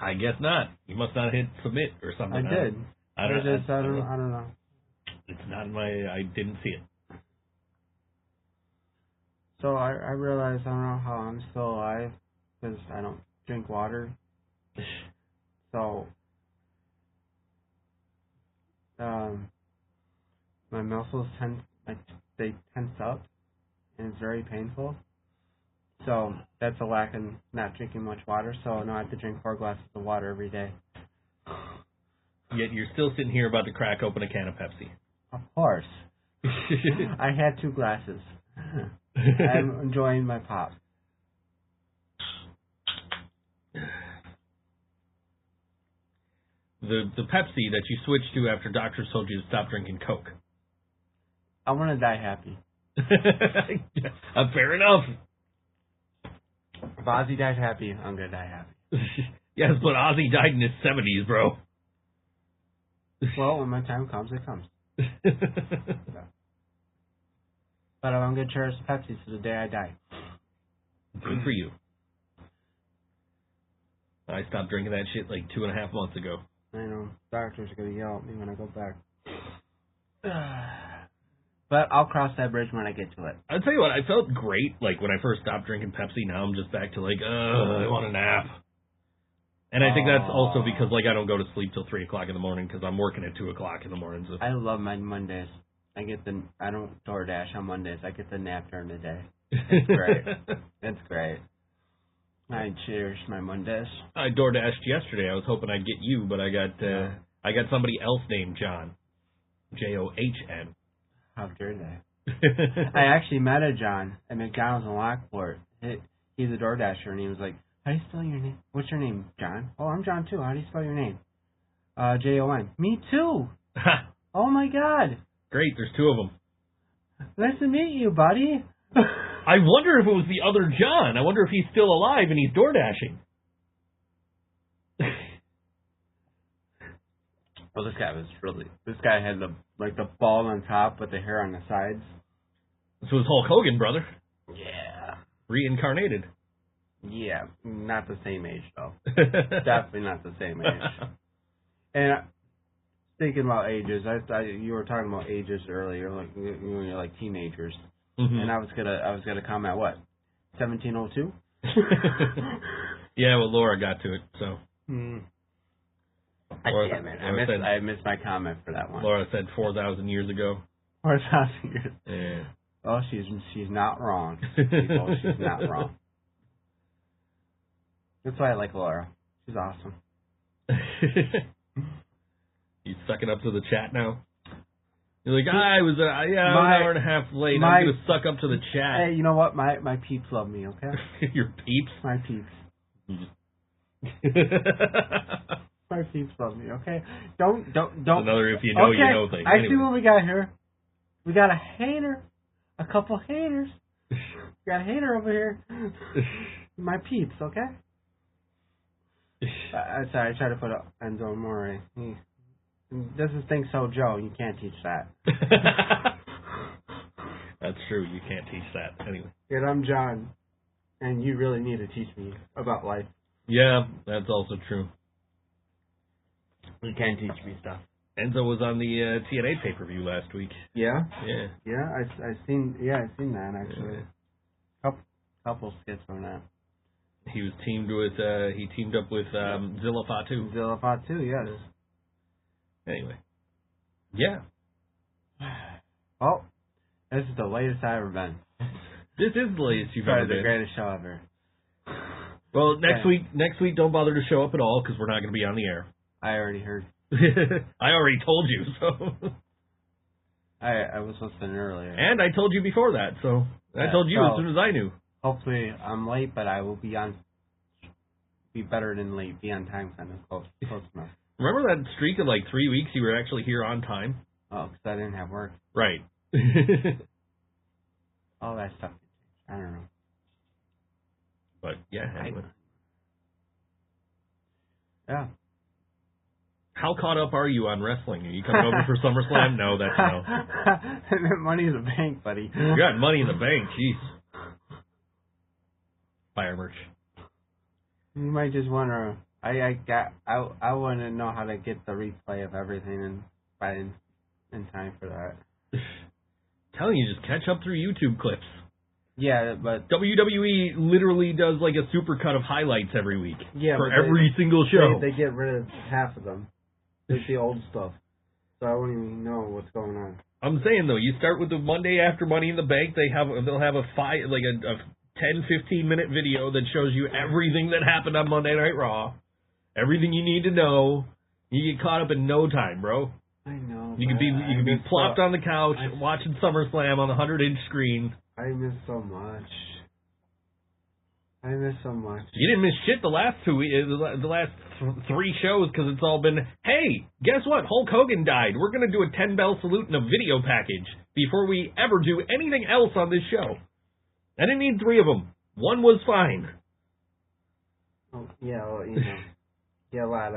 I guess not. You must not hit submit or something. I did. I don't know. It's not in my... I didn't see it. So I realized I don't know how I'm still alive because I don't drink water. So... my muscles they tense up, and it's very painful. So that's a lack in not drinking much water. So now I have to drink 4 glasses of water every day. Yet you're still sitting here about to crack open a can of Pepsi. Of course. I had 2 glasses. I'm enjoying my pop. The Pepsi that you switched to after doctors told you to stop drinking Coke. I want to die happy. Fair enough. If Ozzy died happy, I'm going to die happy. Yes, but Ozzy died in his 70s, bro. Well, when my time comes, it comes. But I'm going to cherish Pepsi to the day I die. Good for you. I stopped drinking that shit like 2.5 months ago. I know. Doctors are going to yell at me when I go back. But I'll cross that bridge when I get to it. I'll tell you what, I felt great, like, when I first stopped drinking Pepsi. Now I'm just back to, like, I want a nap. And I think that's also because, like, I don't go to sleep till 3 o'clock in the morning because I'm working at 2 o'clock in the morning. So. I love my Mondays. I don't DoorDash on Mondays. I get the nap during the day. It's great. It's great. I cherish my Mondays. I DoorDashed yesterday. I was hoping I'd get you, but I got somebody else named John. John. How dare they? I actually met a John at McDonald's in Lockport. He's a DoorDasher, and he was like, how do you spell your name? What's your name, John? Oh, I'm John, too. How do you spell your name? Jon. Me, too. Oh, my God. Great, there's 2 of them. Nice to meet you, buddy. I wonder if it was the other John. I wonder if he's still alive and he's DoorDashing. Well, this guy had the bald on top with the hair on the sides. This was Hulk Hogan, brother. Yeah. Reincarnated. Yeah, not the same age, though. Definitely not the same age. And thinking about ages, you were talking about ages earlier, like when you're like teenagers. Mm-hmm. And I was gonna comment what? 1702? Yeah, well, Laura got to it, so. Damn it! I missed my comment for that one. Laura said 4,000 years ago. 4,000 years. Yeah. Oh, she's not wrong. People, she's not wrong. That's why I like Laura. She's awesome. You sucking up to the chat now? You're like, I was an hour and a half late. I'm going to suck up to the chat. Hey, you know what? My peeps love me, okay? Your peeps? My peeps. My peeps love me, okay? Don't. Another if you know, okay. You know thing. I see what we got here. We got a hater. A couple haters. We got a hater over here. My peeps, okay? Sorry, I tried to put Enzo Amore. This is ThinkSoJoe. You can't teach that. That's true. You can't teach that. Anyway. Yet I'm John, and you really need to teach me about life. Yeah, that's also true. You can't teach me stuff. Enzo was on the TNA pay-per-view last week. Yeah? Yeah. Yeah, I've seen that, actually. Yeah. Couple skits on that. He was teamed up with Zilla Fatu. Zilla Fatu, yes. Anyway. Yeah. Oh, this is the latest I've ever been. This is the latest you've ever been. The greatest show ever. Well, next week, don't bother to show up at all because we're not going to be on the air. I already heard. I already told you, so. I was listening earlier. And I told you before that, so. I told you as soon as I knew. Hopefully, I'm late, but I will be better than late. Be on time, kind of close enough. Remember that streak of like 3 weeks you were actually here on time? Oh, because I didn't have work. Right. All that stuff. I don't know. But, yeah, anyway. Yeah. How caught up are you on wrestling? Are you coming over for SummerSlam? No, that's no. Money in the bank, buddy. You got money in the bank, jeez. Fire merch. You might just want to. I want to know how to get the replay of everything in time for that. Telling you, just catch up through YouTube clips. Yeah, but WWE literally does like a supercut of highlights every week. Yeah, for every single show. They get rid of half of them. Like the old stuff. So I wouldn't even know what's going on. I'm saying though, you start with the Monday after Money in the Bank. They'll have a 10, 15-minute video that shows you everything that happened on Monday Night Raw, everything you need to know. You get caught up in no time, bro. I know. You could be plopped on the couch watching SummerSlam on the 100-inch screen. I miss so much. I miss so much. You didn't miss shit the last the last 3 shows because it's all been, hey, guess what? Hulk Hogan died. We're going to do a 10-bell salute and a video package before we ever do anything else on this show. I didn't need 3 of them. 1 was fine. Oh, yeah, well, you know, yeah, a lot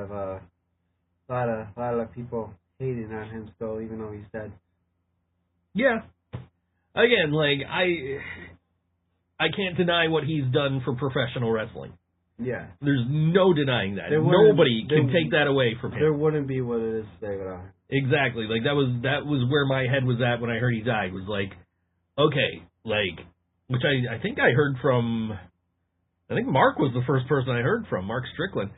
of people hating on him still, even though he's dead. Yeah. Again, like I can't deny what he's done for professional wrestling. Yeah. There's no denying that. Nobody can take that away from him. There wouldn't be what it is today without him. Exactly. Like that was where my head was at when I heard he died. Was like, okay, like, which I think I heard from. I think Mark was the first person I heard from, Mark Strickland.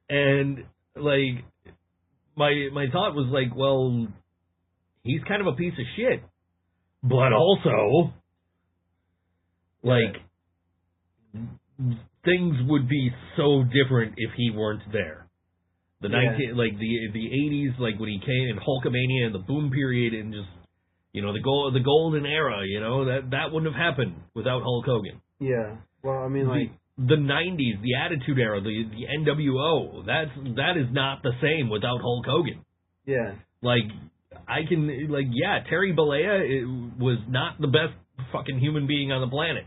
And like my thought was like, well, he's kind of a piece of shit. But also, like, things would be so different if he weren't there. The 80s, like when he came in Hulkamania and the boom period and just, you know, the golden era, you know, that wouldn't have happened without Hulk Hogan. Yeah. Well, I mean, like the 90s, the Attitude Era, the NWO, that is not the same without Hulk Hogan. Yeah. Like, Terry Bollea was not the best fucking human being on the planet.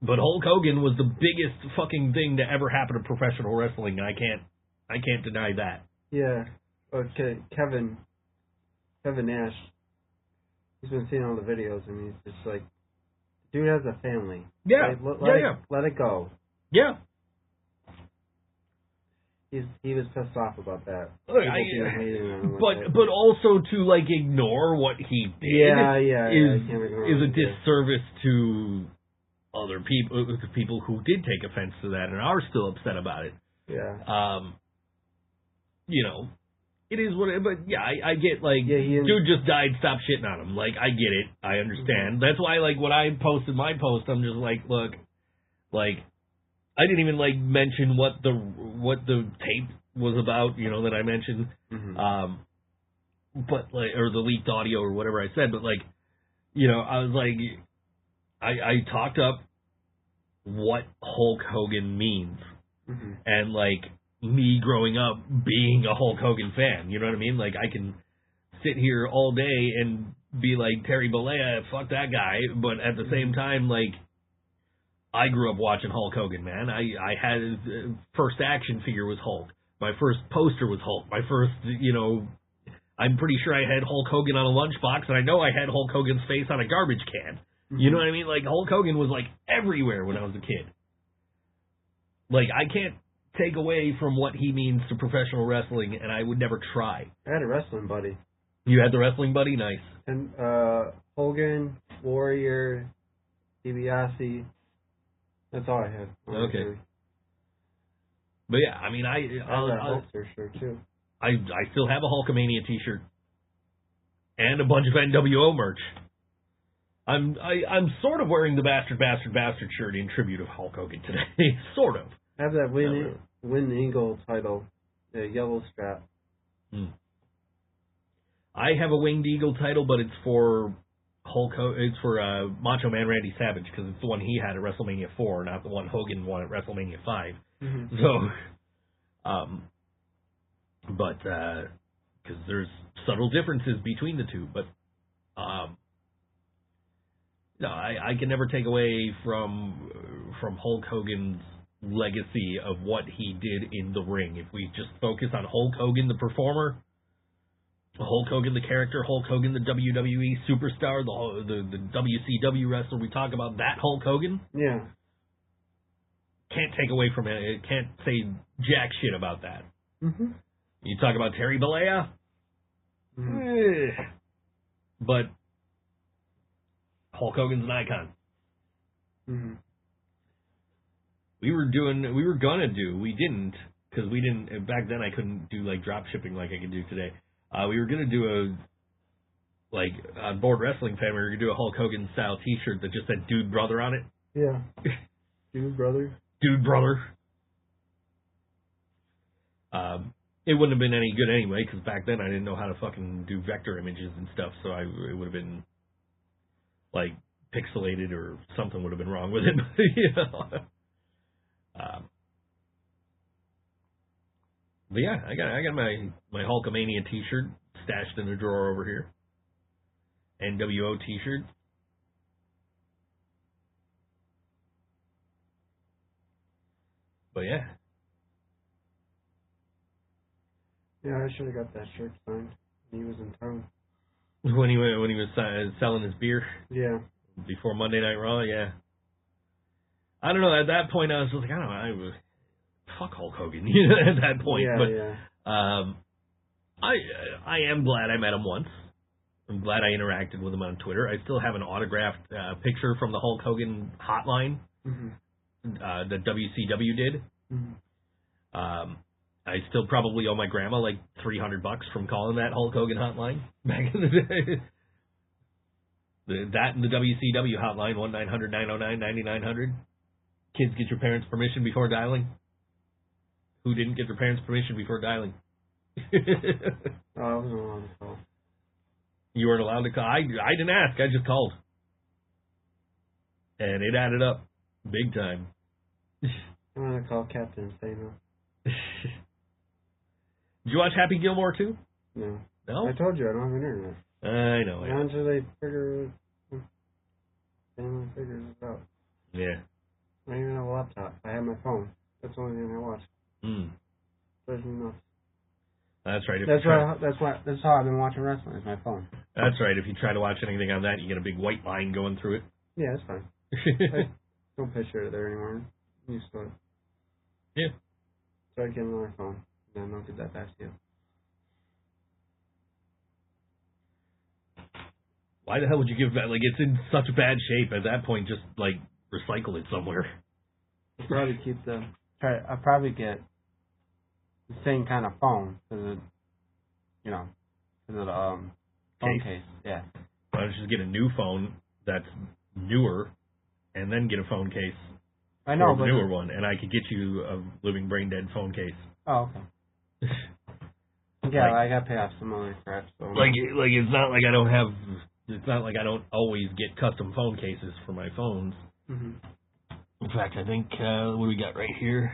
But Hulk Hogan was the biggest fucking thing to ever happen to professional wrestling. I can't deny that. Yeah. Okay, Kevin Nash, he's been seeing all the videos and he's just like, dude has a family. Yeah. Let it go. Yeah. He was pissed off about that. But also to like ignore what he did is a disservice to other people who did take offense to that and are still upset about it. Yeah. You know, it is what it, but yeah, I get like, dude just died, stop shitting on him. Like, I get it. I understand. That's why, like, when I posted my post, I'm just like, look, like, I didn't even like mention what the tape was about, you know, that I mentioned, but like, or the leaked audio or whatever I said, but like, you know, I was like, I talked up what Hulk Hogan means, and like me growing up being a Hulk Hogan fan, you know what I mean? Like I can sit here all day and be like Terry Bollea, fuck that guy, but at the same time, like, I grew up watching Hulk Hogan, man. I had his first action figure was Hulk. My first poster was Hulk. My first, you know, I'm pretty sure I had Hulk Hogan on a lunchbox, and I know I had Hulk Hogan's face on a garbage can. You know what I mean? Like, Hulk Hogan was, like, everywhere when I was a kid. Like, I can't take away from what he means to professional wrestling, and I would never try. I had a wrestling buddy. You had the wrestling buddy? Nice. And Hogan, Warrior, DiBiase. That's all I had. Okay. But yeah, I mean, I have a Hulkster shirt too. I still have a Hulkamania T-shirt and a bunch of NWO merch. I'm sort of wearing the bastard shirt in tribute of Hulk Hogan today. Sort of. I have that Win Eagle title, the yellow strap. I have a Winged Eagle title, but it's for it's for Macho Man Randy Savage, because it's the one he had at WrestleMania 4, not the one Hogan won at WrestleMania 5. So, but because there's subtle differences between the two, but no, I can never take away from Hulk Hogan's legacy of what he did in the ring. If we just focus on Hulk Hogan, the performer, Hulk Hogan, the character, Hulk Hogan, the WWE superstar, the WCW wrestler, we talk about that Hulk Hogan. Yeah. Can't take away from it. Can't say jack shit about that. You talk about Terry Bollea, but Hulk Hogan's an icon. We didn't, because we didn't, back then I couldn't do like drop shipping like I can do today. We were going to do like, on Board Wrestling Fan, we were going to do a Hulk Hogan style t-shirt that just said Dude Brother on it. Yeah. Dude Brother. Dude Brother. It wouldn't have been any good anyway, because back then I didn't know how to fucking do vector images and stuff, so it would have been, like, pixelated or something would have been wrong with it. You know? But yeah, I got my Hulkamania t-shirt stashed in a drawer over here. NWO t-shirt. But yeah. Yeah, I should have got that shirt signed. He was in town. When he was selling his beer. Yeah. Before Monday Night Raw, yeah. I don't know. At that point, I was just like, I don't know. Fuck Hulk Hogan. At that point, Yeah, but yeah. I am glad I met him once. I'm glad I interacted with him on Twitter. I still have an autographed picture from the Hulk Hogan hotline that WCW did. Mm-hmm. I still probably owe my grandma like $300 from calling that Hulk Hogan hotline back in the day. That and the WCW hotline, 1-900-909-9900. Kids, get your parents' permission before dialing. Who didn't get their parents' permission before dialing? Oh, I wasn't allowed to call. You weren't allowed to call. I didn't ask. I just called. And it added up big time. I'm going to call Captain and say no. Did you watch Happy Gilmore too? No. No? I told you I don't have internet. I know. Not until they family figures it out. Yeah. I don't even have a laptop. I have my phone. That's the only thing I watch. There's enough. That's right. That's how I've been watching wrestling. Is my phone. That's right. If you try to watch anything on that, you get a big white line going through it. Yeah, that's fine. I don't picture it there anymore. I'm used to it. Yeah. So I get another phone. Then I'll get that back to you. Why the hell would you give that? Like, it's in such bad shape. At that point, just, like, recycle it somewhere. I'll probably keep I'll probably get the same kind of phone. Phone case. Yeah. Why don't you just get a new phone that's newer, and then get a phone case. I know, but a newer one, and I could get you a living brain dead phone case. Oh, okay. Yeah, I got to pay off some other crap. So it's not like I don't have. It's not like I don't always get custom phone cases for my phones. Mm-hmm. In fact, I think what do we got right here?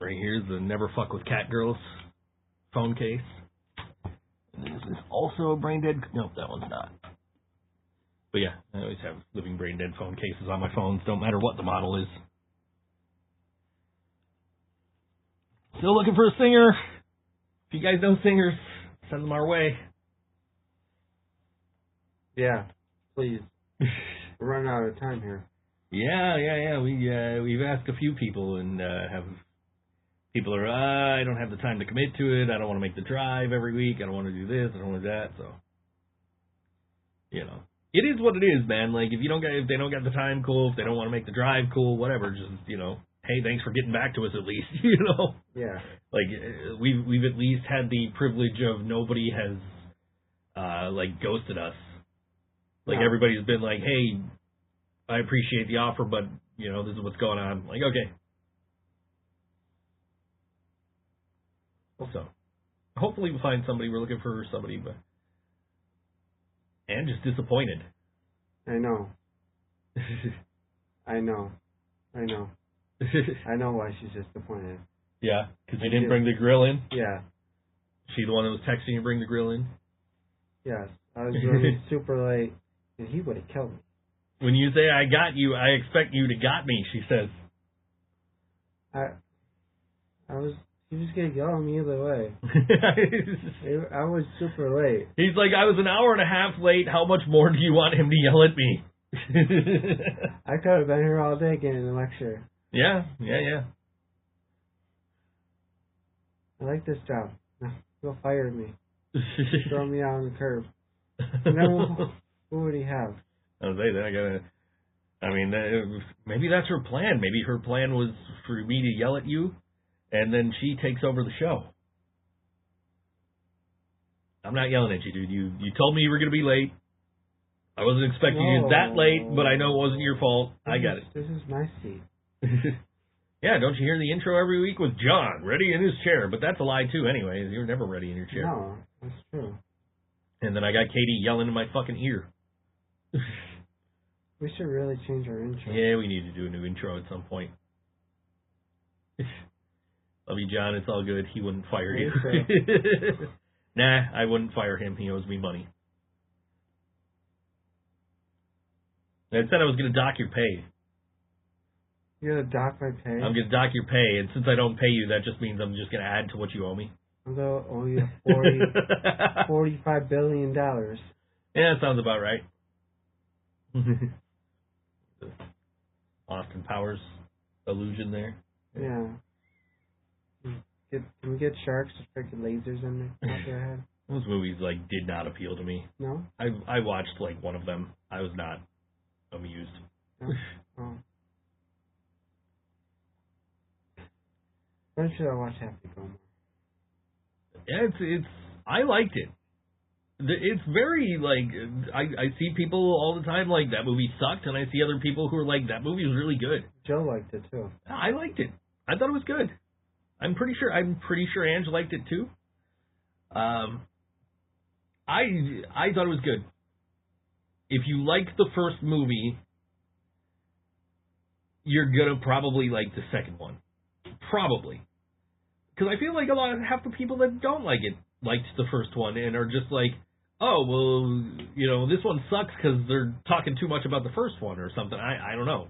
Right here's the Never Fuck with Cat Girls phone case. And this is also a brain dead. Nope, that one's not. But yeah, I always have living brain dead phone cases on my phones. Don't matter what the model is. Still looking for a singer. If you guys know singers, send them our way. Yeah, please. We're running out of time here. Yeah. We've asked a few people, and people are, I don't have the time to commit to it. I don't want to make the drive every week. I don't want to do this. I don't want to do that. So, it is what it is, man. Like if they don't get the time, cool. If they don't want to make the drive, cool. Whatever. Just hey, thanks for getting back to us at least. Yeah. Like we've at least had the privilege of nobody has ghosted us. Like everybody's been like, hey, I appreciate the offer, but this is what's going on. Like, okay. So hopefully we'll find somebody. We're looking for somebody, but and just disappointed. I know. I know why she's disappointed. Yeah, because you didn't bring the grill in? Yeah. She the one that was texting you bring the grill in? Yes. I was running super late, and he would have killed me. When you say, I got you, I expect you to got me, she says. He was going to yell at me either way. I was super late. He's like, I was an hour and a half late. How much more do you want him to yell at me? I could have been here all day getting a lecture. Yeah. I like this job. He'll fire me. Throw me out on the curb. And then who would he have? I was like, maybe that's her plan. Maybe her plan was for me to yell at you, and then she takes over the show. I'm not yelling at you, dude. You told me you were going to be late. I wasn't expecting you that late, but I know it wasn't your fault. I got it. This is my seat. Yeah, don't you hear the intro every week with John, ready in his chair? But that's a lie, too, anyway. You're never ready in your chair. No, that's true. And then I got Katie yelling in my fucking ear. We should really change our intro. Yeah, we need to do a new intro at some point. Love you, John. It's all good. He wouldn't fire you. Nah, I wouldn't fire him. He owes me money. I said I was going to dock your pay. You're going to dock my pay? I'm going to dock your pay, and since I don't pay you, that just means I'm just going to add to what you owe me. I'm going to owe you $45 billion. Yeah, that sounds about right. Austin Powers illusion there. Yeah. Can we get sharks with freaking lasers in their head? Those movies, did not appeal to me. No? I watched, one of them. I was not amused. No? Oh. When should I watch Happy Gilmore? Yeah, I liked it. It's very, I see people all the time that movie sucked, and I see other people who are that movie was really good. Joe liked it, too. I liked it. I thought it was good. I'm pretty sure Ange liked it, too. I thought it was good. If you like the first movie, you're gonna probably like the second one. Probably. Because I feel like half the people that don't like it liked the first one and are just oh, well, this one sucks because they're talking too much about the first one or something. I don't know.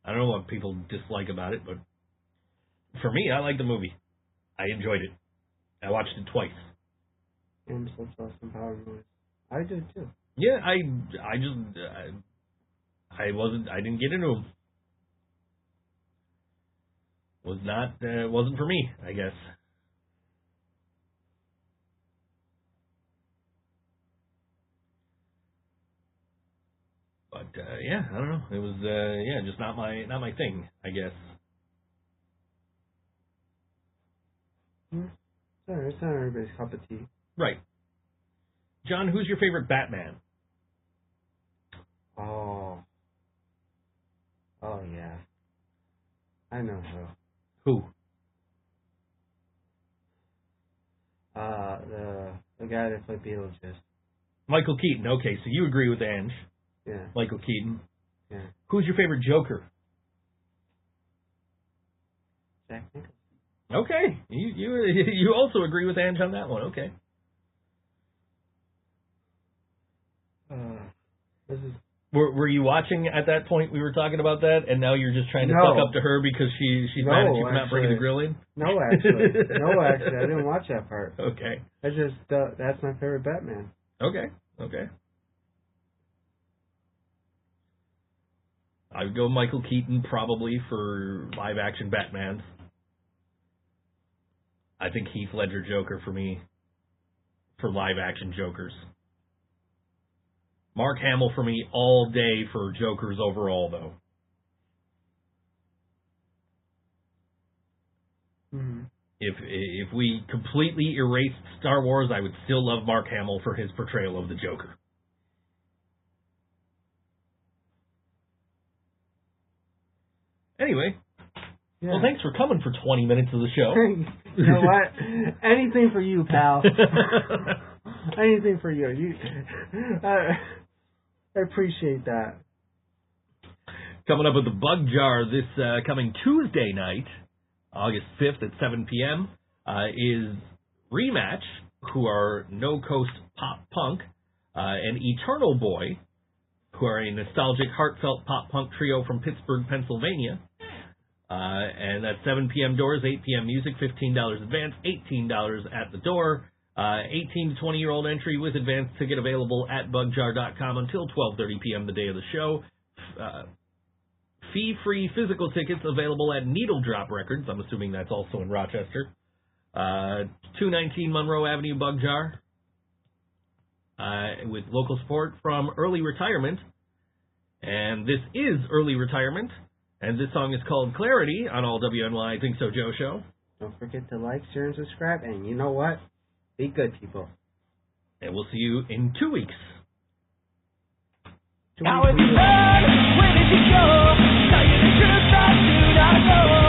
I don't know what people dislike about it, but for me, I like the movie. I enjoyed it. I watched it twice. And some Austin Powers movies. I did too. Yeah, I didn't get into them. Wasn't for me, I guess. But yeah, I don't know. It was just not my thing, I guess. It's not everybody's cup of tea. Right. John, who's your favorite Batman? Oh yeah. I know who. Who? The guy that played Beetlejuice. Michael Keaton. Okay, so you agree with Ange. Yeah. Michael Keaton. Yeah. Who's your favorite Joker? Jack Nicholson. Okay. You also agree with Ange on that one. Okay. This is. Were you watching at that point we were talking about that, and now you're just trying to suck up to her because she's mad at you for not bringing the grill in? No, actually. I didn't watch that part. Okay. That's my favorite Batman. Okay. I would go Michael Keaton probably for live-action Batman. I think Heath Ledger Joker for me for live-action Jokers. Mark Hamill for me all day for Jokers overall, though. Mm-hmm. If we completely erased Star Wars, I would still love Mark Hamill for his portrayal of the Joker. Anyway, well, thanks for coming for 20 minutes of the show. You know what? Anything for you, pal. Anything for you. I appreciate that. Coming up with the Bug Jar this coming Tuesday night, August 5th at 7 p.m., is Rematch, who are No Coast Pop Punk, and Eternal Boy, who are a nostalgic, heartfelt pop-punk trio from Pittsburgh, Pennsylvania. And that's 7 p.m. doors, 8 p.m. music, $15 advance, $18 at the door. 18 to 20-year-old entry with advance ticket available at bugjar.com until 12:30 p.m. the day of the show. Fee-free physical tickets available at Needle Drop Records. I'm assuming that's also in Rochester. 219 Monroe Avenue, Bug Jar. With local support from Early Retirement. And this is Early Retirement. And this song is called Clarity on all WNY ThinkSoJoe Show. Don't forget to like, share, and subscribe. And you know what? Be good, people. And we'll see you in 2 weeks. Now it's done, where did you go? Tell you the truth, I do not know.